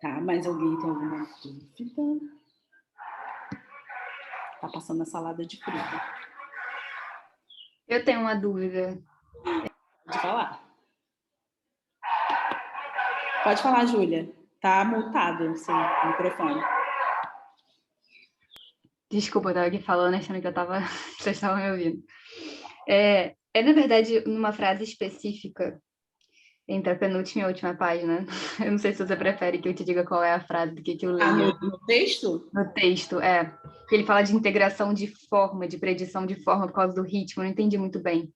Tá, mais alguém tem alguma dúvida? Tá passando a salada de fruta. Eu tenho uma dúvida. Pode falar. Pode falar, Júlia. Tá multado o seu microfone. Desculpa, eu estava aqui falando, achando que vocês estavam me ouvindo. Na verdade, numa frase específica entre a penúltima e a última página. Eu não sei se você prefere que eu te diga qual é a frase do que eu leio. No texto? No texto, Porque ele fala de integração de forma, de predição de forma por causa do ritmo. Eu não entendi muito bem.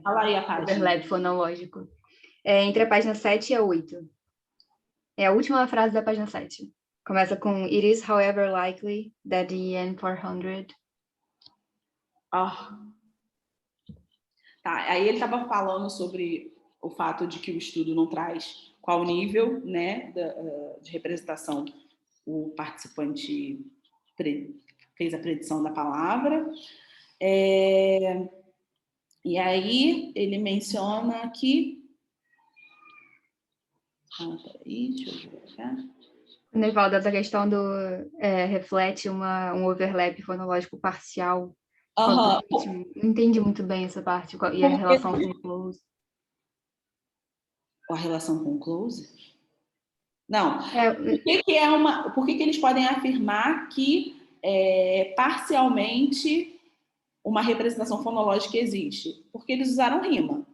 Fala aí a página. Overlap fonológico. Entre a página 7 e a 8. É a última frase da página 7. Começa com It is, however, likely that the N400... Tá, aí ele estava falando sobre o fato de que o estudo não traz qual nível, né, de representação o participante fez a predição da palavra. E aí ele menciona que... peraí, deixa eu ver cá. Quando ele fala dessa questão do reflete um overlap fonológico parcial. Não entendi muito bem essa parte. E a relação com o close. A relação com o close? Não. Por que eles podem afirmar que parcialmente uma representação fonológica existe? Porque eles usaram rima.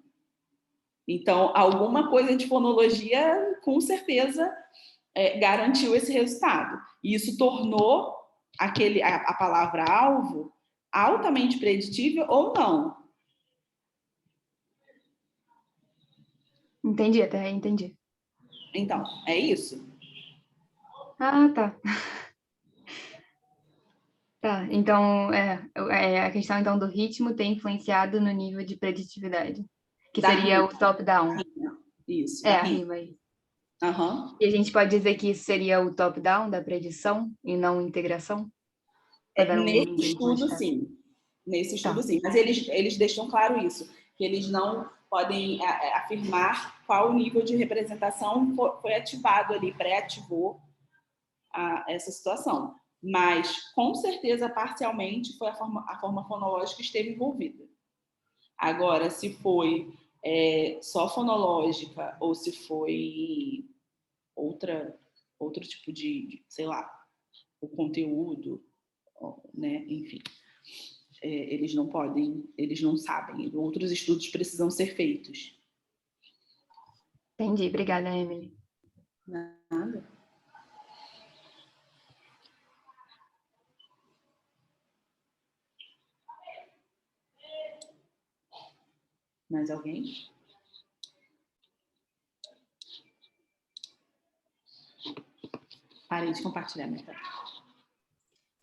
Então, alguma coisa de fonologia, com certeza, garantiu esse resultado. E isso tornou a palavra-alvo altamente preditível ou não. Entendi, até entendi. Então, é isso. Ah, tá. Tá, então, a questão então, do ritmo ter influenciado no nível de preditividade, que seria o top-down. Isso. A rima aí. E a gente pode dizer que isso seria o top-down da predição e não integração? Nesse estudo, sim. Nesse estudo, sim. Mas eles deixam claro isso, que eles não podem afirmar qual nível de representação foi ativado ali, pré-ativou essa situação. Mas, com certeza, parcialmente, foi a forma fonológica que esteve envolvida. Agora, se foi só fonológica ou se foi outro tipo de, sei lá, o conteúdo, né? Enfim, eles não podem, eles não sabem. Outros estudos precisam ser feitos. Entendi. Obrigada, Emily. Nada. Mais alguém? Parei de compartilhar minha tela.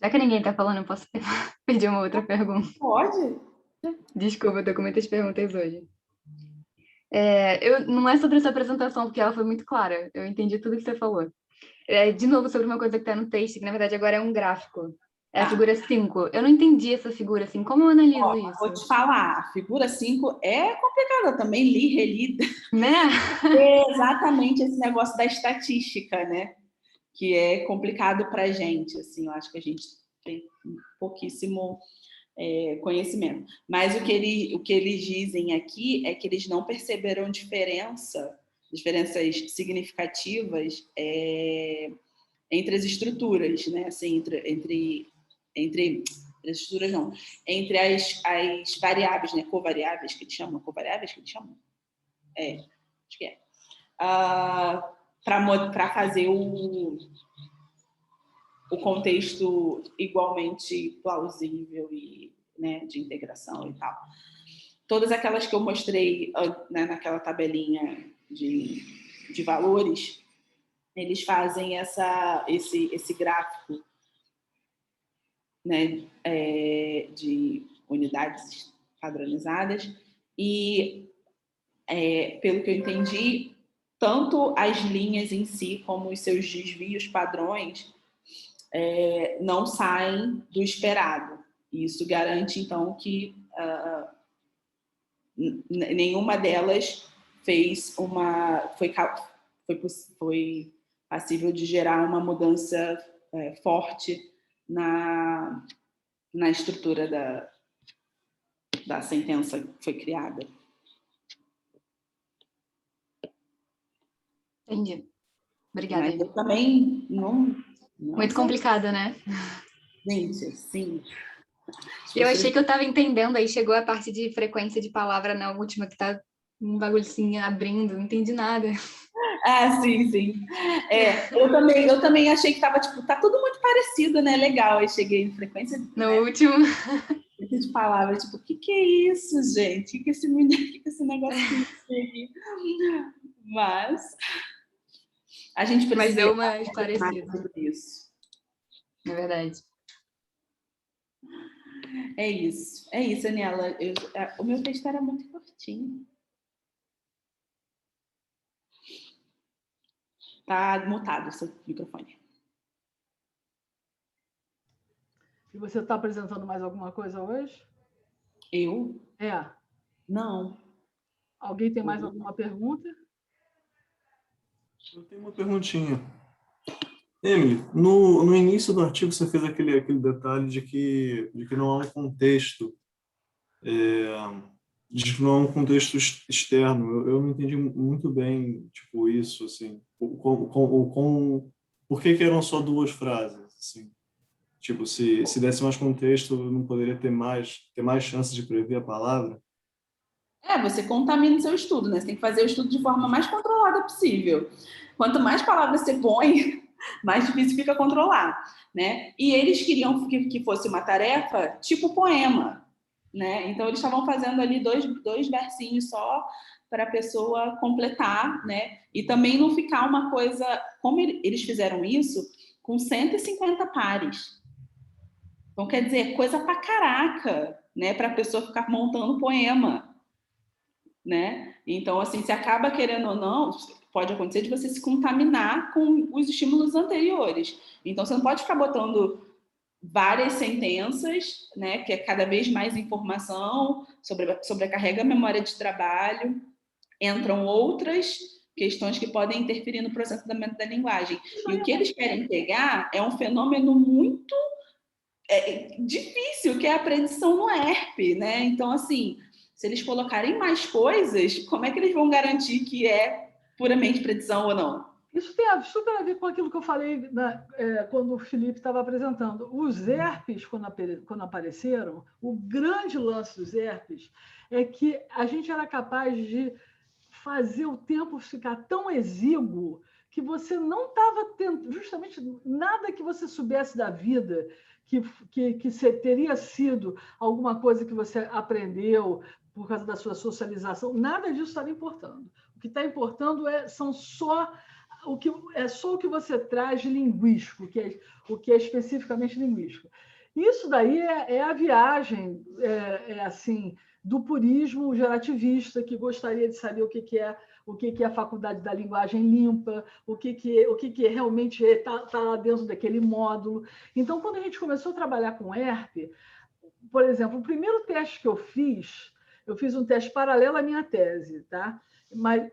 Já que ninguém está falando, eu posso pedir uma outra pergunta? Pode. Desculpa, eu tô com muitas perguntas hoje. Não é sobre essa apresentação, porque ela foi muito clara. Eu entendi tudo que você falou. De novo, sobre uma coisa que está no texto, que na verdade agora é um gráfico. É a figura 5. Eu não entendi essa figura, assim. Como eu analiso isso? Vou te falar, a figura 5 é complicada também, li, reli. Né? É exatamente esse negócio da estatística, né? Que é complicado para a gente, assim, eu acho que a gente tem pouquíssimo conhecimento. Mas o que eles dizem aqui é que eles não perceberam diferenças significativas entre as estruturas, né? Assim, entre as estruturas não, entre as variáveis, né? Covariáveis que eles chamam, acho que para fazer o contexto igualmente plausível e, né, de integração e tal. Todas aquelas que eu mostrei, né, naquela tabelinha de valores, eles fazem esse gráfico, né, de unidades padronizadas e, pelo que eu entendi, tanto as linhas em si como os seus desvios padrões não saem do esperado. Isso garante, então, que nenhuma delas foi passível de gerar uma mudança forte na estrutura da sentença que foi criada. Entendi. Obrigada. Mas eu também não Muito complicada, né? Gente, sim. Eu achei que eu estava entendendo, aí chegou a parte de frequência de palavra na última, que tá um bagulhinho abrindo, não entendi nada. Sim. Eu também achei que estava, tipo, tá tudo muito parecido, né? Legal. Aí cheguei em frequência. No último. De palavras, tipo, o que é isso, gente? O que esse negócio aqui? Mas a gente precisa. Mas deu uma esclarecida sobre isso. É verdade. É isso, Aniela. O meu texto era muito curtinho. Tá mutado o seu microfone. E você está apresentando mais alguma coisa hoje? Eu? Não. Alguém tem mais alguma pergunta? Eu tenho uma perguntinha. Emily, no início do artigo você fez aquele detalhe de que não há um contexto, de que não há um contexto externo. Eu não entendi muito bem, tipo, isso, assim. Por que eram só 2 frases, assim? Tipo, se desse mais contexto, não poderia ter mais chance de prever a palavra? Você contamina o seu estudo, né? Você tem que fazer o estudo de forma mais controlada possível. Quanto mais palavras você põe, mais difícil fica controlar, né? E eles queriam que fosse uma tarefa tipo poema, né? Então eles estavam fazendo ali dois versinhos só para a pessoa completar, né? E também não ficar uma coisa, como eles fizeram isso com 150 pares. Então quer dizer, coisa pra caraca, né? Para a pessoa ficar montando poema, né? Então assim, se acaba querendo ou não, pode acontecer de você se contaminar com os estímulos anteriores. Então, você não pode ficar botando várias sentenças, né, que é cada vez mais informação, sobrecarrega a memória de trabalho, entram outras questões que podem interferir no processamento da linguagem. E o que eles querem pegar é um fenômeno muito difícil, que é a predição no ERP, né? Então, assim, se eles colocarem mais coisas, como é que eles vão garantir que é puramente predição ou não? Isso tem super a ver com aquilo que eu falei quando o Felipe estava apresentando. Os ERPs, quando apareceram, o grande lance dos ERPs é que a gente era capaz de fazer o tempo ficar tão exíguo que você não estava tendo justamente nada que você soubesse da vida, que teria sido alguma coisa que você aprendeu por causa da sua socialização, nada disso estava importando. O que está importando só o que você traz de linguístico, o que é especificamente linguístico. Isso daí é a viagem, assim, do purismo gerativista, que gostaria de saber o que é a faculdade da linguagem limpa, o que realmente está lá dentro daquele módulo. Então, quando a gente começou a trabalhar com ERP, por exemplo, o primeiro teste que eu fiz um teste paralelo à minha tese, tá? Mas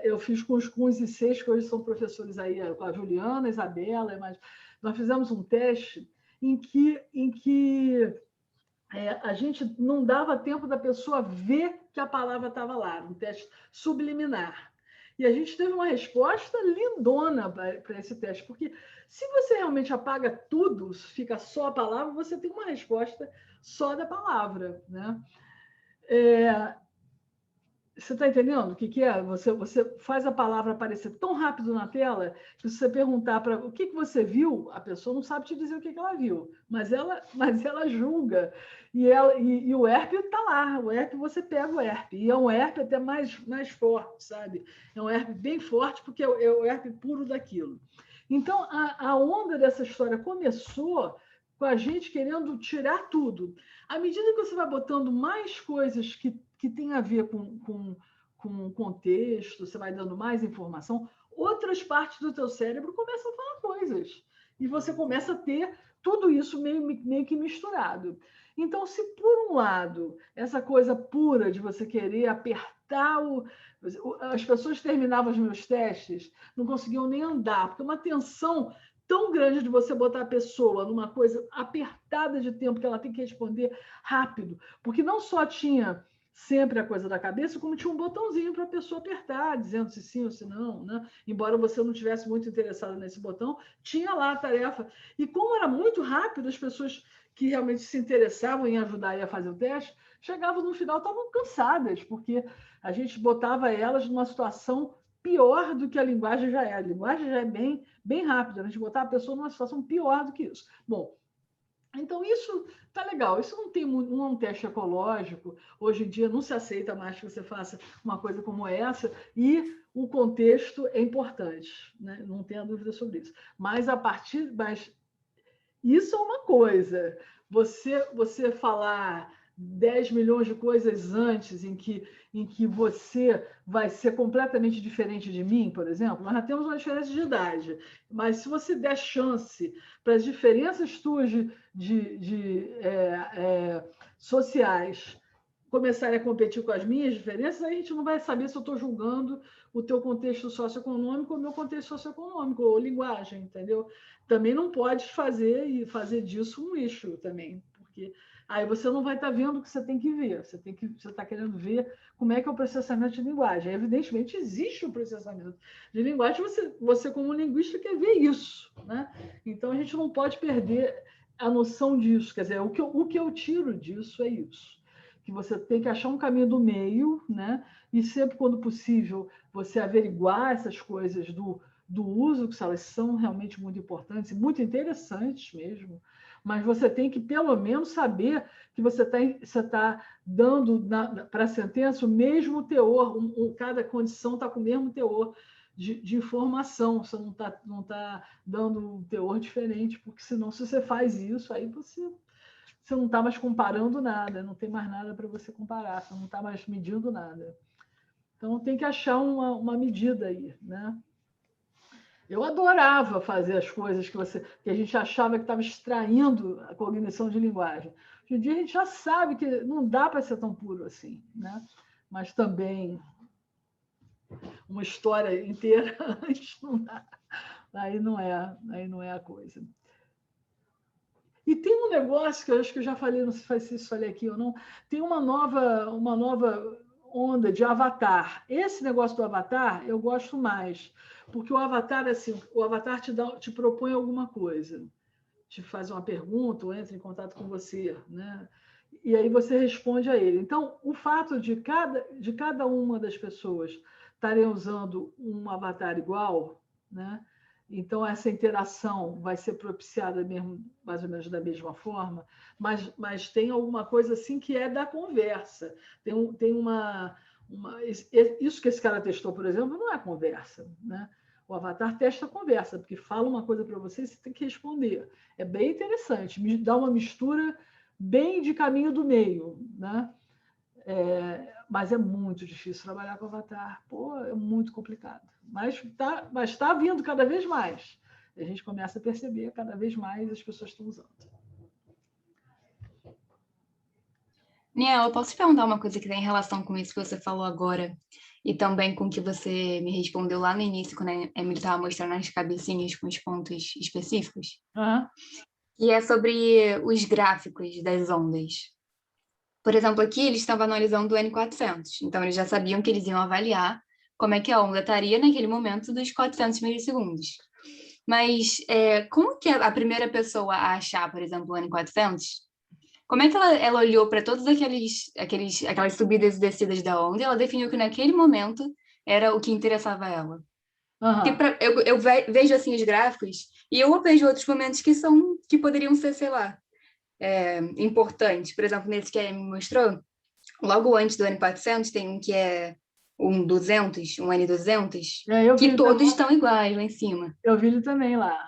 eu fiz com os ICs, que hoje são professores aí, com a Juliana, a Isabela, mas nós fizemos um teste em que a gente não dava tempo da pessoa ver que a palavra estava lá, um teste subliminar. E a gente teve uma resposta lindona para esse teste, porque se você realmente apaga tudo, fica só a palavra, você tem uma resposta só da palavra, né? Você está entendendo o que é? Você faz a palavra aparecer tão rápido na tela que se você perguntar para o que você viu, a pessoa não sabe te dizer o que ela viu, mas ela julga. E o ERP está lá, o ERP você pega o ERP, e é um ERP até mais forte, sabe? É um ERP bem forte, porque é o ERP puro daquilo. Então, a onda dessa história começou com a gente querendo tirar tudo. À medida que você vai botando mais coisas que tem a ver com o contexto, você vai dando mais informação, outras partes do teu cérebro começam a falar coisas. E você começa a ter tudo isso meio que misturado. Então, se por um lado, essa coisa pura de você querer apertar as pessoas terminavam os meus testes, não conseguiam nem andar, porque uma tensão tão grande de você botar a pessoa numa coisa apertada de tempo que ela tem que responder rápido, porque não só tinha sempre a coisa da cabeça, como tinha um botãozinho para a pessoa apertar, dizendo se sim ou se não, né? Embora você não tivesse muito interessado nesse botão, tinha lá a tarefa. E como era muito rápido, as pessoas que realmente se interessavam em ajudar e a fazer o teste, chegavam no final, estavam cansadas, porque a gente botava elas numa situação pior do que a linguagem já é. A linguagem já é bem rápida, a gente botava a pessoa numa situação pior do que isso. Bom, então, isso tá legal. Isso não é um teste ecológico. Hoje em dia não se aceita mais que você faça uma coisa como essa, e o contexto é importante, né? Não tenha dúvida sobre isso. Mas isso é uma coisa. Você falar 10 milhões de coisas antes em que você vai ser completamente diferente de mim, por exemplo, nós já temos uma diferença de idade, mas se você der chance para as diferenças tuas sociais começarem a competir com as minhas diferenças, aí a gente não vai saber se eu estou julgando o teu contexto socioeconômico ou o meu contexto socioeconômico, ou linguagem, entendeu? Também não pode fazer disso um eixo também, porque aí você não vai estar vendo o que você tem que ver. Você está querendo ver como é que é o processamento de linguagem. Evidentemente, existe um processamento de linguagem. Você como linguista, quer ver isso, né? Então, a gente não pode perder a noção disso. Quer dizer, o que eu tiro disso é isso. Que você tem que achar um caminho do meio, né? E sempre, quando possível, você averiguar essas coisas do uso, que elas são realmente muito importantes e muito interessantes mesmo, mas você tem que, pelo menos, saber que você está dando para a sentença o mesmo teor, cada condição está com o mesmo teor de informação, você não tá dando um teor diferente, porque senão, se você faz isso, aí você não está mais comparando nada, não tem mais nada para você comparar, você não está mais medindo nada. Então, tem que achar uma medida aí, né? Eu adorava fazer as coisas que a gente achava que estava extraindo a cognição de linguagem. Hoje em dia a gente já sabe que não dá para ser tão puro assim, né? Mas também uma história inteira antes não dá. Aí não é a coisa. E tem um negócio que eu acho que eu já falei, não sei se falei aqui ou não, tem uma nova onda de avatar. Esse negócio do avatar eu gosto mais, porque o avatar, assim, te propõe alguma coisa, te faz uma pergunta ou entra em contato com você, né? E aí você responde a ele. Então, o fato de cada uma das pessoas estarem usando um avatar igual, né? Então, essa interação vai ser propiciada mesmo, mais ou menos da mesma forma, mas tem alguma coisa assim que é da conversa. Tem uma isso que esse cara testou, por exemplo, não é conversa, né? O avatar testa a conversa, porque fala uma coisa para você e você tem que responder. É bem interessante, dá uma mistura bem de caminho do meio, né? Mas é muito difícil trabalhar com avatar. Pô, é muito complicado. Mas tá vindo cada vez mais. A gente começa a perceber cada vez mais as pessoas estão usando. Niel, eu posso te perguntar uma coisa que tem relação com isso que você falou agora e também com o que você me respondeu lá no início, quando a Emily estava mostrando as cabecinhas com os pontos específicos? Uhum. E é sobre os gráficos das ondas. Por exemplo, aqui eles estavam analisando o N400, então eles já sabiam que eles iam avaliar como é que a onda estaria naquele momento dos 400 milissegundos. Mas como que a primeira pessoa a achar, por exemplo, o N400, como é que ela olhou para todas aquelas subidas e descidas da onda e ela definiu que naquele momento era o que interessava a ela? Uhum. Porque eu vejo assim os gráficos e eu vejo outros momentos que poderiam ser, sei lá, importantes. Por exemplo, nesse que a Amy mostrou, logo antes do N400 tem um que é um 200, um N200, que todos estão iguais lá em cima. Eu vi ele também lá.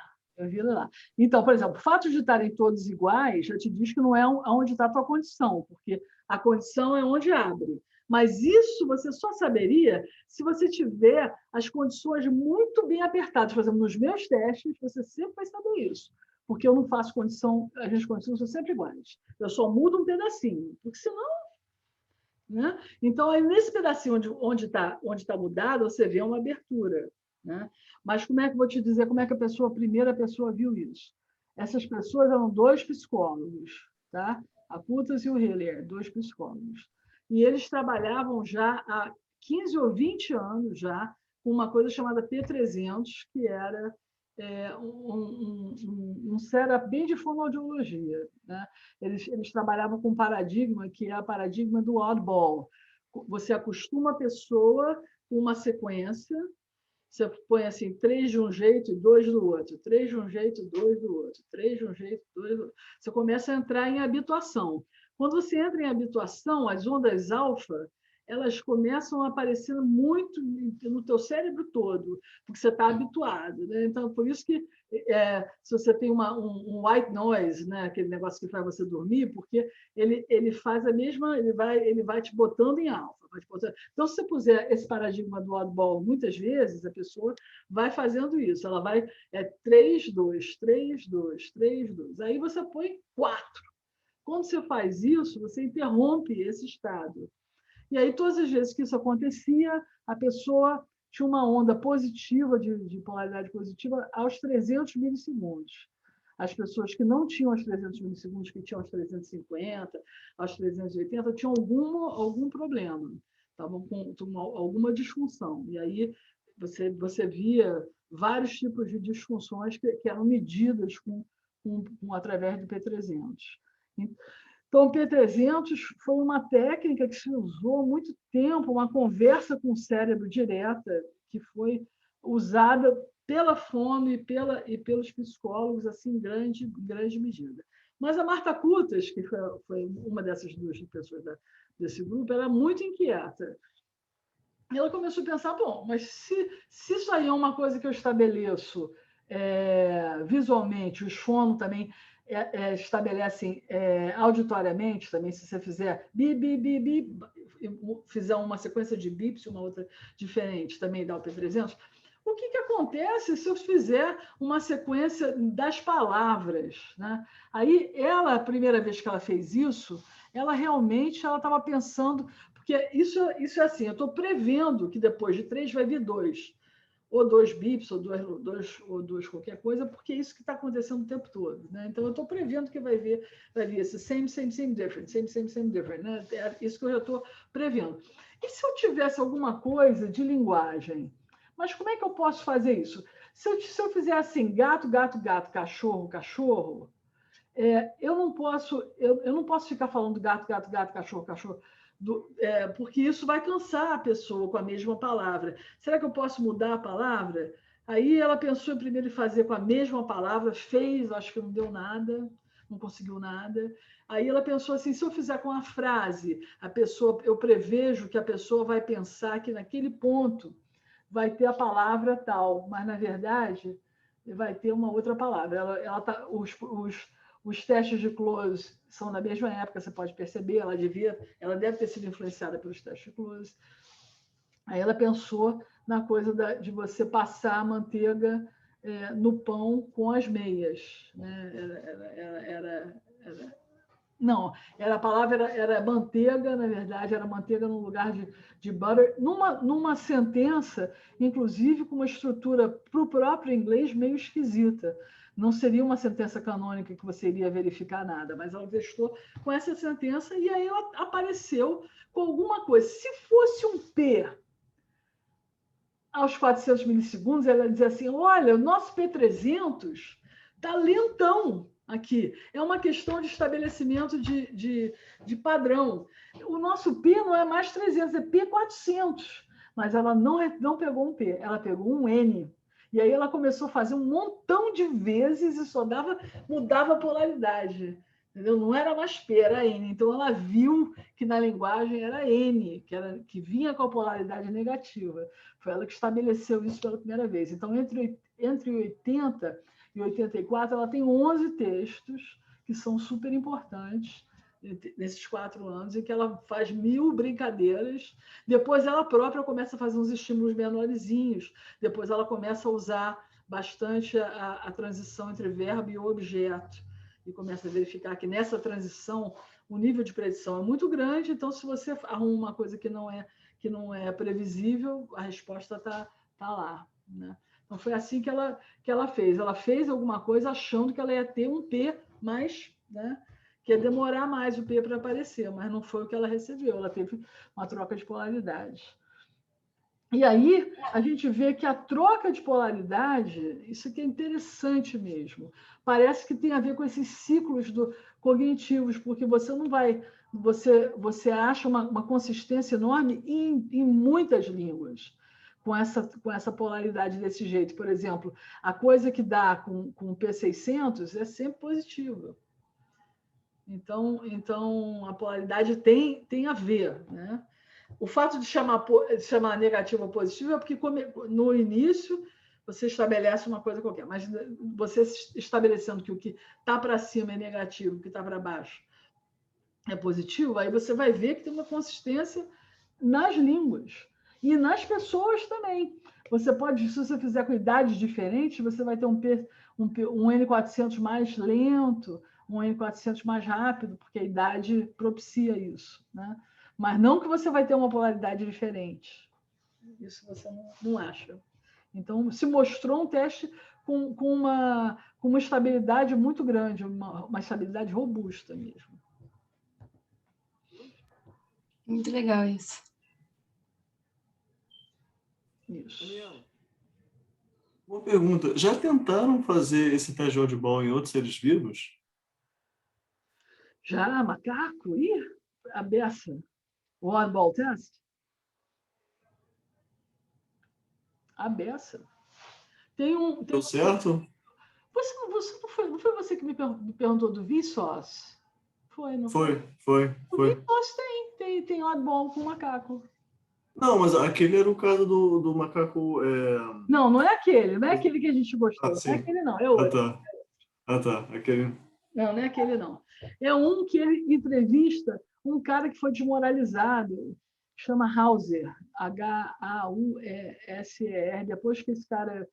Então, por exemplo, o fato de estarem todos iguais já te diz que não é onde está a tua condição, porque a condição é onde abre. Mas isso você só saberia se você tiver as condições muito bem apertadas. Por exemplo, nos meus testes, você sempre vai saber isso. Porque eu não faço condição, as minhas condições são sempre iguais. Eu só mudo um pedacinho, porque senão... Né? Então, aí, nesse pedacinho onde está mudado, você vê uma abertura. Né? Mas como é que eu vou te dizer como é que a primeira pessoa viu isso? Essas pessoas eram 2 psicólogos, tá? A Kutas e o Hiller, 2 psicólogos. E eles trabalhavam já há 15 ou 20 anos já com uma coisa chamada P300, que era um setup bem de fonoaudiologia. Né? Eles trabalhavam com um paradigma que é o paradigma do oddball. Você acostuma a pessoa com uma sequência, você põe assim 3 de um jeito e 2 do outro, 3 de um jeito e 2 do outro, 3 de um jeito e 2 do outro. Você começa a entrar em habituação. Quando você entra em habituação, as ondas alfa, elas começam a aparecer muito no teu cérebro todo, porque você está habituado. Né? Então, por isso que se você tem um white noise, né? Aquele negócio que faz você dormir, porque ele faz a mesma, ele vai te botando em alfa. Então, se você puser esse paradigma do oddball, muitas vezes a pessoa vai fazendo isso. Ela vai 3, 2, 3, 2, 3, 2. Aí você põe 4. Quando você faz isso, você interrompe esse estado. E aí, todas as vezes que isso acontecia, a pessoa tinha uma onda positiva, de polaridade positiva, aos 300 milissegundos. As pessoas que não tinham os 300 milissegundos, que tinham os 350, aos 380, tinham algum problema, estavam com alguma disfunção. E aí você via vários tipos de disfunções que eram medidas através do P300. Então, o P300 foi uma técnica que se usou há muito tempo, uma conversa com o cérebro direta, que foi usada pela fono e pelos psicólogos assim, em grande medida. Mas a Marta Kutas, que foi uma dessas 2 pessoas desse grupo, era muito inquieta. E ela começou a pensar, bom, mas se isso aí é uma coisa que eu estabeleço visualmente, os fonos também estabelecem auditoriamente também, se você fizer bip, bip, bip, bip, fizer uma sequência de bips e uma outra diferente, também dá o P300, o que acontece se eu fizer uma sequência das palavras? Né? Aí, a primeira vez que ela fez isso, ela realmente estava pensando, porque isso é assim, eu estou prevendo que depois de 3 vai vir 2. Ou 2 bips, ou dois qualquer coisa, porque é isso que está acontecendo o tempo todo. Né? Então, eu estou prevendo que vai vir esse same, different, same, different. Né? É isso que eu já estou prevendo. E se eu tivesse alguma coisa de linguagem? Mas como é que eu posso fazer isso? Se eu fizer assim, gato, gato, gato, cachorro, cachorro, eu não posso ficar falando gato, gato, gato, cachorro, cachorro, porque isso vai cansar a pessoa com a mesma palavra. Será que eu posso mudar a palavra? Aí ela pensou primeiro em fazer com a mesma palavra, fez, acho que não deu nada, não conseguiu nada. Aí ela pensou assim, se eu fizer com a frase, eu prevejo que a pessoa vai pensar que naquele ponto vai ter a palavra tal, mas, na verdade, vai ter uma outra palavra. Os testes de Close são da mesma época, você pode perceber, ela deve ter sido influenciada pelos testes de Close. Aí ela pensou na coisa de você passar a manteiga no pão com as meias, né? Não, a palavra era manteiga, na verdade, era manteiga no lugar de butter, numa sentença, inclusive com uma estrutura para o próprio inglês meio esquisita. Não seria uma sentença canônica que você iria verificar nada, mas ela testou com essa sentença e aí ela apareceu com alguma coisa. Se fosse um P aos 400 milissegundos, ela dizia assim, olha, o nosso P300 está lentão aqui. É uma questão de estabelecimento de padrão. O nosso P não é mais 300, é P400. Mas ela não pegou um P, ela pegou um N. E aí ela começou a fazer um montão de vezes e só mudava a polaridade. Entendeu? Não era mais P, era N. Então ela viu que na linguagem era N, que vinha com a polaridade negativa. Foi ela que estabeleceu isso pela primeira vez. Então, entre 80 e 84, ela tem 11 textos que são super importantes nesses 4 anos, em que ela faz 1000 brincadeiras. Depois ela própria começa a fazer uns estímulos menorzinhos. Depois ela começa a usar bastante a transição entre verbo e objeto. E começa a verificar que nessa transição o nível de predição é muito grande. Então, se você arruma uma coisa que não é previsível, a resposta está lá, né? Então, foi assim que ela fez. Ela fez alguma coisa achando que ela ia ter um P mais, né? Que ia demorar mais o P para aparecer, mas não foi o que ela recebeu. Ela teve uma troca de polaridade. E aí a gente vê que a troca de polaridade, isso aqui é interessante mesmo. Parece que tem a ver com esses ciclos cognitivos, porque você não vai... Você acha uma consistência enorme em muitas línguas com essa polaridade desse jeito. Por exemplo, a coisa que dá com o P600 é sempre positiva. Então a polaridade tem a ver, né? O fato de chamar negativo ou positivo é porque no início você estabelece uma coisa qualquer, mas você estabelecendo que o que está para cima é negativo, o que está para baixo é positivo, aí você vai ver que tem uma consistência nas línguas e nas pessoas também. Você pode, se você fizer com idades diferentes, você vai ter um N400 mais lento, um N400 mais rápido, porque a idade propicia isso, né? Mas não que você vai ter uma polaridade diferente. Isso você não acha. Então, se mostrou um teste com uma estabilidade muito grande, uma estabilidade robusta mesmo. Muito legal isso. Isso. Uma pergunta. Já tentaram fazer esse teste de oddball em outros seres vivos? Já, macaco? Ih, a beça. O oddball test? A beça. Deu certo? Não foi você que me perguntou do Vsauce? Foi, não foi? Foi. O Vsauce tem oddball com macaco. Não, mas aquele era o caso do macaco... Não é aquele. Não é aquele que a gente gostou. sim. Não é aquele, não. É outro. Tá. Aquele... Não é aquele, não. É um que ele entrevista um cara que foi desmoralizado, chama Hauser, Hauser. Depois que esse cara...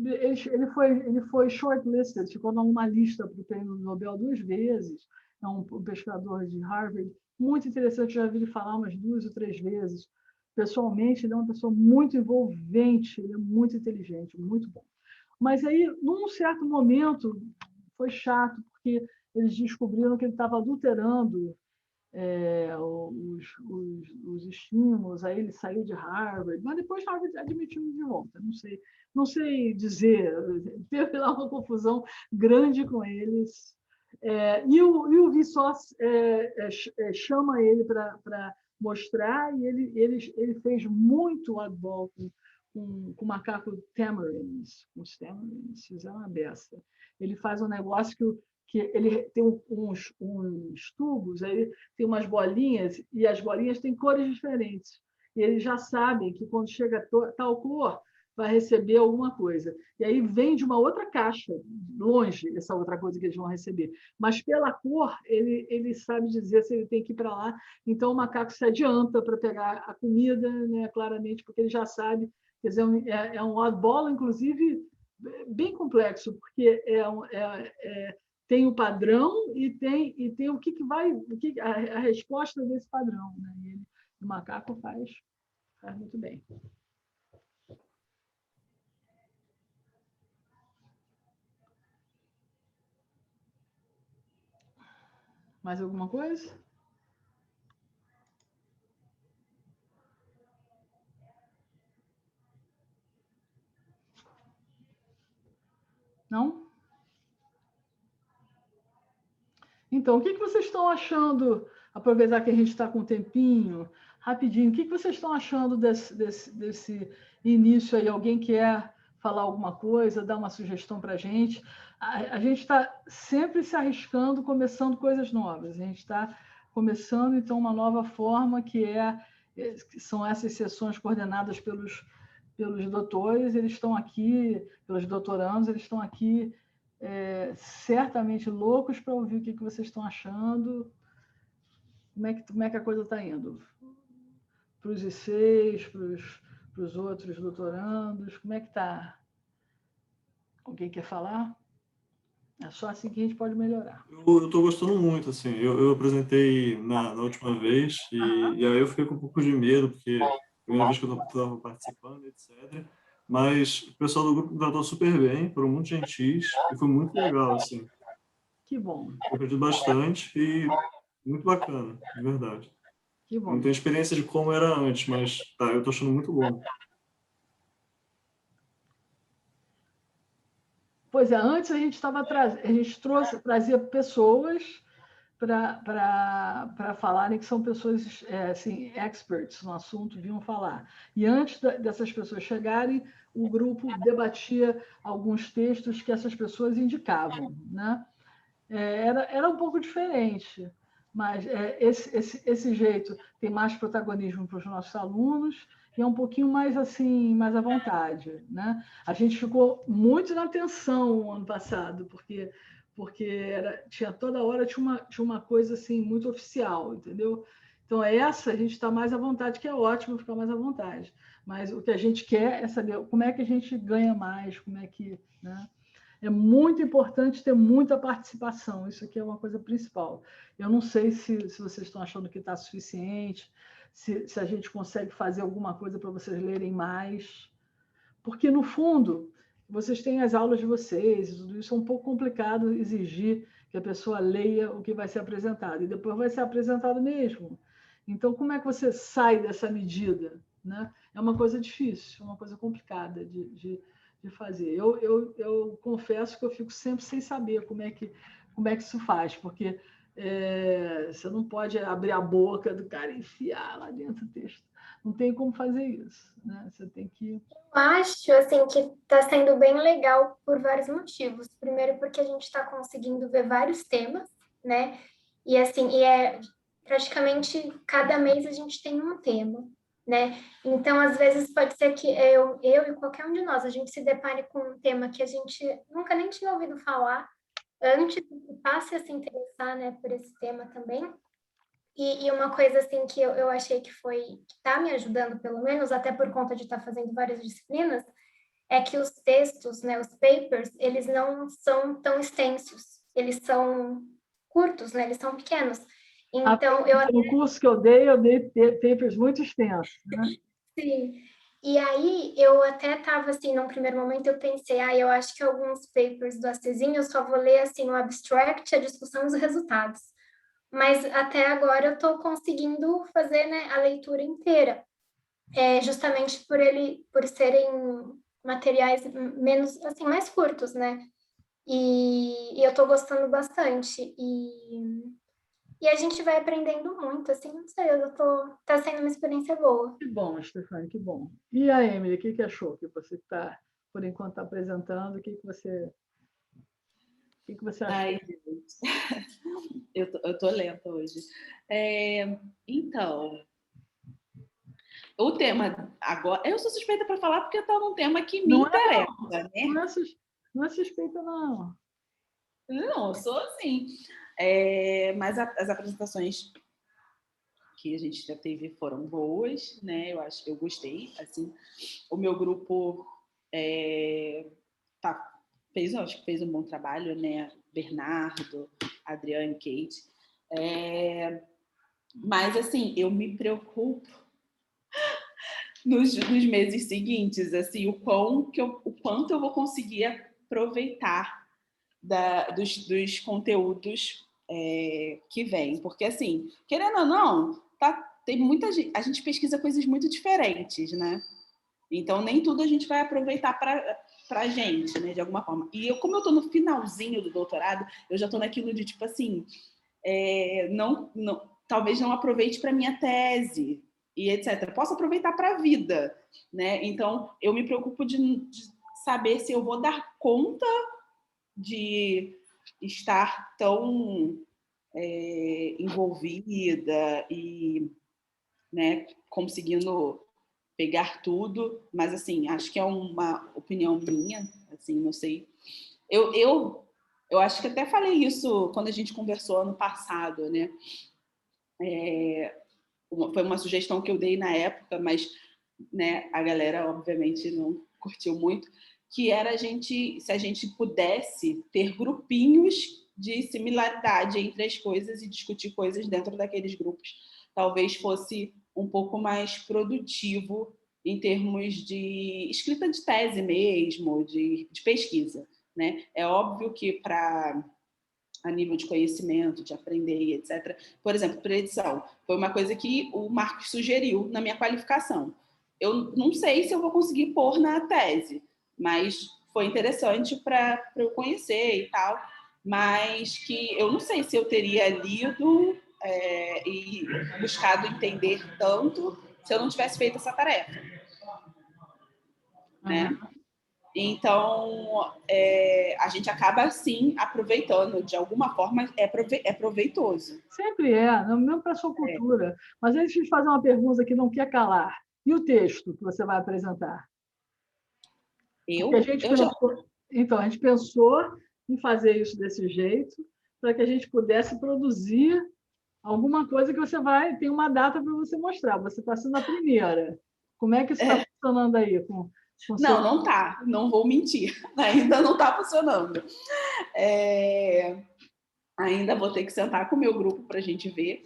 Ele foi shortlisted, ficou numa lista para o Prêmio Nobel 2 vezes. É um pesquisador de Harvard, muito interessante, já vi ele falar umas 2 ou 3 vezes. Pessoalmente, ele é uma pessoa muito envolvente, ele é muito inteligente, muito bom. Mas aí, num certo momento, foi chato, porque eles descobriram que ele estava adulterando os estímulos, aí ele saiu de Harvard, mas depois Harvard admitiu de volta. Não sei dizer, teve lá uma confusão grande com eles. E o Vsauce chama ele para mostrar, e ele fez muito oddball com o macaco tamarins. Os tamarins fizeram uma beça. Ele faz um negócio que ele tem uns tubos, aí tem umas bolinhas, e as bolinhas têm cores diferentes. E eles já sabem que quando chega tal cor, vai receber alguma coisa. E aí vem de uma outra caixa, longe, essa outra coisa que eles vão receber. Mas pela cor, ele sabe dizer se ele tem que ir para lá. Então, o macaco se adianta para pegar a comida, né, claramente, porque ele já sabe. Quer dizer, é um oddball, inclusive, bem complexo, porque tem o padrão e tem o que vai, a resposta desse padrão. Né? O macaco faz muito bem. Mais alguma coisa? Não? Então, o que vocês estão achando? Aproveitar que a gente está com um tempinho, rapidinho, o que vocês estão achando desse início aí? Alguém quer falar alguma coisa, dar uma sugestão para a gente? A gente está sempre se arriscando, começando coisas novas. A gente está começando, então, uma nova forma que são essas sessões coordenadas pelos doutores, eles estão aqui, pelos doutorandos, eles estão aqui certamente loucos para ouvir o que vocês estão achando. Como é que a coisa está indo? Para os ICs, para os outros doutorandos, como é que está? Alguém quer falar? É só assim que a gente pode melhorar. Eu estou gostando muito, assim. Eu apresentei na última vez e aí eu fiquei com um pouco de medo, porque a primeira vez que eu estava participando, etc. Mas o pessoal do grupo me tratou super bem, foram muito gentis e foi muito legal, assim. Que bom. Eu aprendi bastante e muito bacana, de verdade. Que bom. Não tenho experiência de como era antes, mas eu estou achando muito bom. Pois é, antes a gente trazia pessoas para falarem que são pessoas assim, experts no assunto, vinham falar. E antes dessas pessoas chegarem, o grupo debatia alguns textos que essas pessoas indicavam. Né? Era um pouco diferente, mas esse jeito tem mais protagonismo para os nossos alunos e é um pouquinho mais assim, mais à vontade. Né? A gente ficou muito na tensão ano passado, porque tinha toda hora tinha uma coisa assim muito oficial, entendeu? Então essa a gente está mais à vontade, que é ótimo ficar mais à vontade. Mas o que a gente quer é saber como é que a gente ganha mais, como é que, né? É muito importante ter muita participação, isso aqui é uma coisa principal. Eu não sei se vocês estão achando que está suficiente, se a gente consegue fazer alguma coisa para vocês lerem mais, porque, no fundo, vocês têm as aulas de vocês, tudo isso é um pouco complicado exigir que a pessoa leia o que vai ser apresentado, e depois vai ser apresentado mesmo. Então, como é que você sai dessa medida? Né? É uma coisa difícil, é uma coisa complicada de fazer. Eu confesso que eu fico sempre sem saber como é que isso faz, porque você não pode abrir a boca do cara e enfiar lá dentro do texto. Não tem como fazer isso. Né? Você tem que... Eu acho assim, que está sendo bem legal por vários motivos. Primeiro, porque a gente está conseguindo ver vários temas, né? E assim, praticamente cada mês a gente tem um tema. Né? Então, às vezes, pode ser que eu e qualquer um de nós, a gente se depare com um tema que a gente nunca nem tinha ouvido falar antes e passe a se interessar, né, por esse tema também. E uma coisa, assim, que eu achei que está me ajudando, pelo menos, até por conta de estar fazendo várias disciplinas, é que os textos, né, os papers, eles não são tão extensos, eles são curtos, né, eles são pequenos. Então, no curso que eu dei papers muito extensos, né? Sim. E aí, eu até estava, assim, num primeiro momento, eu pensei, eu acho que alguns papers do Acezinho eu só vou ler, assim, o abstract, a discussão e os resultados. Mas até agora eu estou conseguindo fazer, né, a leitura inteira. Justamente por serem materiais menos, assim, mais curtos, né? E eu estou gostando bastante. E a gente vai aprendendo muito, assim, não sei, tá sendo uma experiência boa. Que bom, Stefania, que bom. E a Emily, o que achou? Que você está, por enquanto, está apresentando, o que você achou? Ai, eu tô lenta hoje. Então, O tema agora, eu sou suspeita para falar porque está num tema que me Não interessa, né? Não é suspeita, não. Não, eu sou assim. Mas as apresentações que a gente já teve foram boas, né? Eu gostei. Assim, o meu grupo acho que fez um bom trabalho, né? Bernardo, Adriane, Kate. Mas assim, eu me preocupo nos meses seguintes, assim, o quanto eu vou conseguir aproveitar dos conteúdos que vem. Porque, assim, querendo ou não, tem muita gente, a gente pesquisa coisas muito diferentes, né? Então, nem tudo a gente vai aproveitar para a gente, né, de alguma forma. E como eu estou no finalzinho do doutorado, eu já estou naquilo de, tipo assim, talvez não aproveite para minha tese, e etc. Posso aproveitar para a vida, né? Então, eu me preocupo de saber se eu vou dar conta de estar tão envolvida e, né, conseguindo pegar tudo, mas assim, acho que é uma opinião minha, assim, não sei. Eu acho que até falei isso quando a gente conversou ano passado, né? Foi uma sugestão que eu dei na época, mas, né, a galera obviamente não curtiu muito, que era se a gente pudesse ter grupinhos de similaridade entre as coisas e discutir coisas dentro daqueles grupos, talvez fosse um pouco mais produtivo em termos de escrita de tese mesmo, de pesquisa, né? É óbvio que a nível de conhecimento, de aprender, etc. Por exemplo, predição. Foi uma coisa que o Marcos sugeriu na minha qualificação. Eu não sei se eu vou conseguir pôr na tese, mas foi interessante para eu conhecer e tal, mas que eu não sei se eu teria lido e buscado entender tanto se eu não tivesse feito essa tarefa. Né? Então, a gente acaba, sim, aproveitando. De alguma forma, é proveitoso. Sempre mesmo para a sua cultura. Mas antes de fazer uma pergunta que não quer calar, e o texto que você vai apresentar? Então, a gente pensou em fazer isso desse jeito, para que a gente pudesse produzir alguma coisa que você tem uma data para você mostrar. Você está sendo a primeira. Como é que isso está funcionando aí? Não está. Não vou mentir. Ainda não está funcionando. Ainda vou ter que sentar com o meu grupo para a gente ver.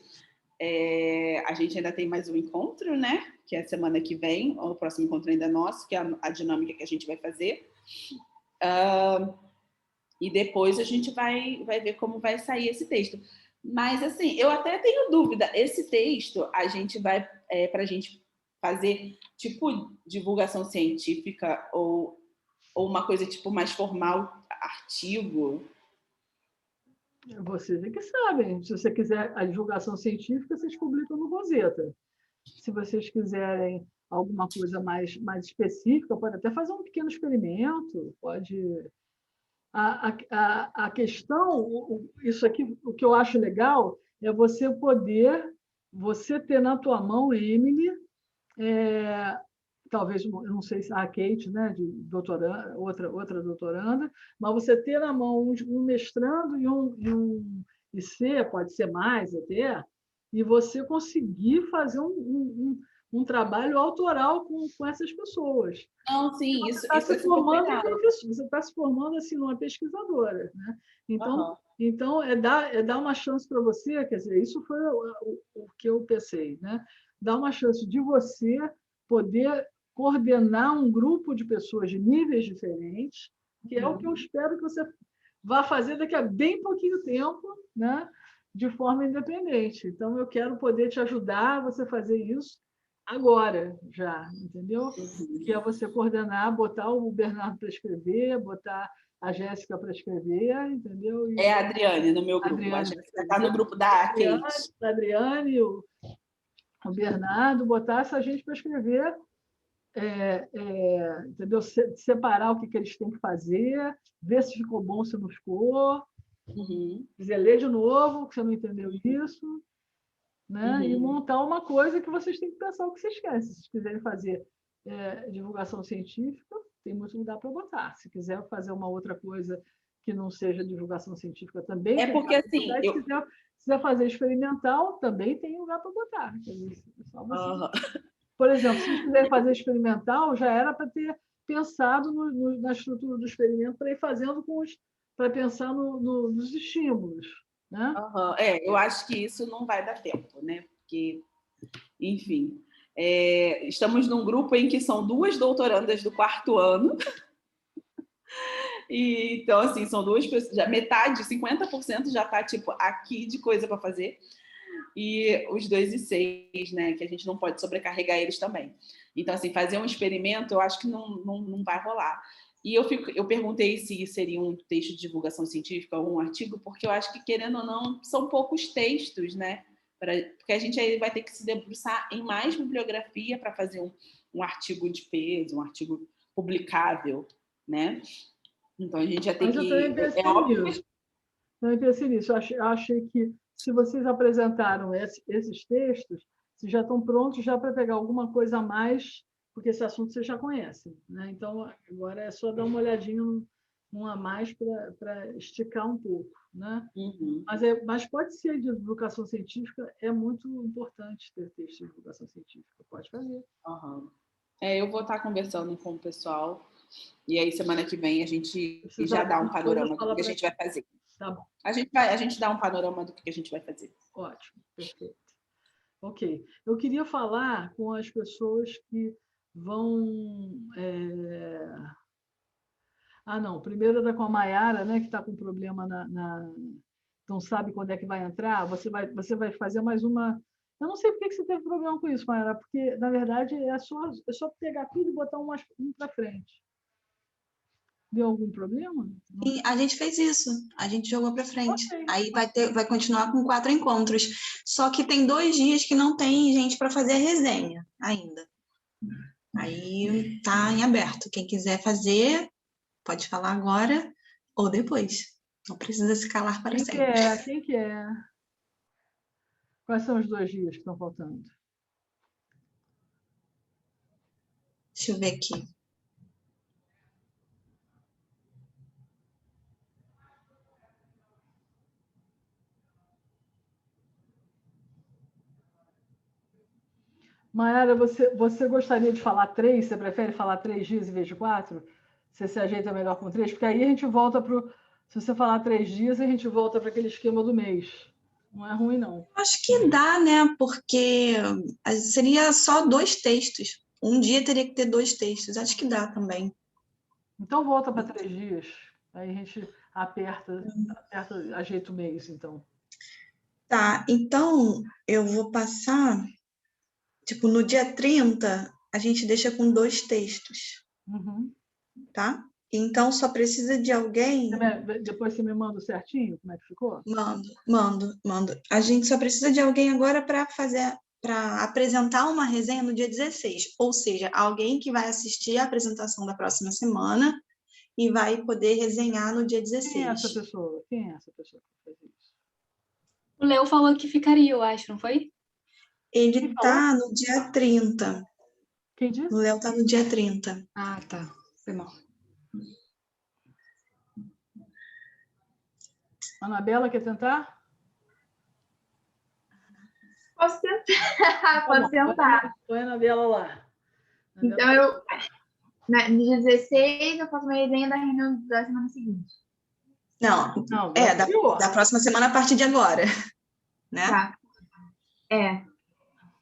A gente ainda tem mais um encontro, né? Que é a semana que vem. O próximo encontro ainda é nosso, que é a dinâmica que a gente vai fazer. E depois a gente vai ver como vai sair esse texto. Mas, assim, eu até tenho dúvida. Esse texto, a gente vai, para a gente fazer, tipo, divulgação científica ou uma coisa, tipo, mais formal, artigo? Vocês é que sabem. Se você quiser a divulgação científica, vocês publicam no Rosetta. Se vocês quiserem alguma coisa mais específica, pode até fazer um pequeno experimento, pode... A questão, isso aqui, o que eu acho legal é você ter na tua mão, Emily, talvez, eu não sei se a Kate, né, de doutoranda, outra doutoranda, mas você ter na mão um mestrando e um IC, pode ser mais até, e você conseguir fazer um trabalho autoral com essas pessoas. Não, sim, você está se formando em professor, você está se formando assim numa pesquisadora, né? Então é dar uma chance para você, quer dizer, isso foi o que eu pensei, né? Dar uma chance de você poder coordenar um grupo de pessoas de níveis diferentes, que é o que eu espero que você vá fazer daqui a bem pouquinho tempo, né? De forma independente. Então, eu quero poder te ajudar a você fazer isso agora, já, entendeu? Que é você coordenar, botar o Bernardo para escrever, botar a Jéssica para escrever, entendeu? É a Adriane no meu grupo. A Jéssica está no grupo da Kate. A Adriane, o Bernardo, botar essa gente para escrever, entendeu? Separar o que eles têm que fazer, ver se ficou bom, se não ficou, dizer, lê de novo, que você não entendeu isso, né? E montar uma coisa que vocês têm que pensar o que vocês querem. Se vocês quiserem fazer divulgação científica, tem muito lugar para botar. Se quiser fazer uma outra coisa que não seja divulgação científica, também tem porque, lugar pra assim, botar. Se quiser fazer experimental, também tem lugar para botar. Quer dizer, só você... Por exemplo, se vocês quiserem fazer experimental, já era para ter pensado na estrutura do experimento para ir fazendo para pensar nos estímulos, né? Eu acho que isso não vai dar tempo, né? Porque, enfim, estamos num grupo em que são 2 doutorandas do 4º ano. E, então, assim, são 2 pessoas, já metade, 50% já está tipo aqui de coisa para fazer. E os 2 e 6, né? Que a gente não pode sobrecarregar eles também. Então, assim, fazer um experimento, eu acho que não vai rolar. E eu perguntei se seria um texto de divulgação científica ou um artigo, porque eu acho que, querendo ou não, são poucos textos, né? Porque a gente aí vai ter que se debruçar em mais bibliografia para fazer um artigo de peso, um artigo publicável, né? Então, a gente já tem Mas eu também pensei nisso. Também pensei nisso. Eu achei que, se vocês apresentaram esses textos, vocês já estão prontos já para pegar alguma coisa a mais, porque esse assunto vocês já conhecem, né? Então, agora é só dar uma olhadinha num a mais para esticar um pouco, né? Mas pode ser de divulgação científica, é muito importante ter texto de divulgação científica. Pode fazer. Eu vou estar conversando com o pessoal, e aí semana que vem a gente já dá um panorama do que a gente vai fazer. Tá bom. A gente dá um panorama do que a gente vai fazer. Ótimo, perfeito. Ok. Eu queria falar com as pessoas que vão... não. Primeiro era com a Mayara, né, que está com problema não sabe quando é que vai entrar. Você vai fazer mais uma... Eu não sei por que você teve problema com isso, Mayara, porque, na verdade, é só pegar tudo e botar um para frente. Deu algum problema? E a gente fez isso, a gente jogou para frente. Okay. Aí vai continuar com 4 encontros. Só que tem 2 dias que não tem gente para fazer a resenha ainda. Aí está em aberto. Quem quiser fazer, pode falar agora ou depois. Não precisa se calar para sempre. Quem que é? Quais são os 2 dias que estão faltando? Deixa eu ver aqui. Mayara, você gostaria de falar 3? Você prefere falar 3 dias em vez de 4? Você se ajeita melhor com 3? Porque aí a gente volta para o... Se você falar 3 dias, a gente volta para aquele esquema do mês. Não é ruim, não. Acho que dá, né? Porque seria só 2 textos. Um dia teria que ter 2 textos. Acho que dá também. Então volta para 3 dias. Aí a gente aperta, ajeita o mês, então. Tá, então eu vou passar... Tipo, no dia 30, a gente deixa com 2 textos. Tá? Então, só precisa de alguém... Depois você me manda certinho como é que ficou? Mando. A gente só precisa de alguém agora para apresentar uma resenha no dia 16. Ou seja, alguém que vai assistir a apresentação da próxima semana e vai poder resenhar no dia 16. Quem é essa pessoa? Que faz isso? O Léo falou que ficaria, eu acho, não foi? Ele está no dia 30. Quem disse? O Léo está no dia 30. Ah, tá. Foi mal. Anabela, quer tentar? Posso tentar. Posso tentar. Põe a Anabela lá. Então, no dia 16, eu faço uma resenha da reunião da semana seguinte. Não, da próxima semana a partir de agora. Né? Tá.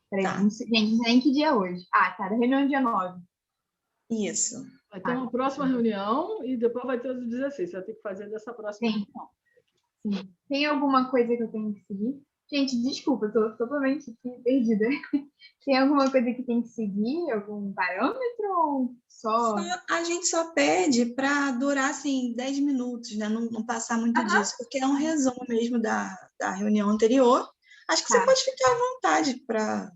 Peraí, não sei, gente, não sei nem que dia é hoje. Tá, da reunião dia 9. Isso. Vai ter uma próxima reunião e depois vai ter o 16. Você vai ter que fazer dessa próxima reunião. Sim. Tem alguma coisa que eu tenho que seguir? Gente, desculpa, eu tô totalmente perdida. Tem alguma coisa que tem que seguir? Algum parâmetro ou só... A gente só pede para durar, assim, 10 minutos, né? Não passar muito disso, porque é um resumo mesmo da reunião anterior. Acho que você pode ficar à vontade para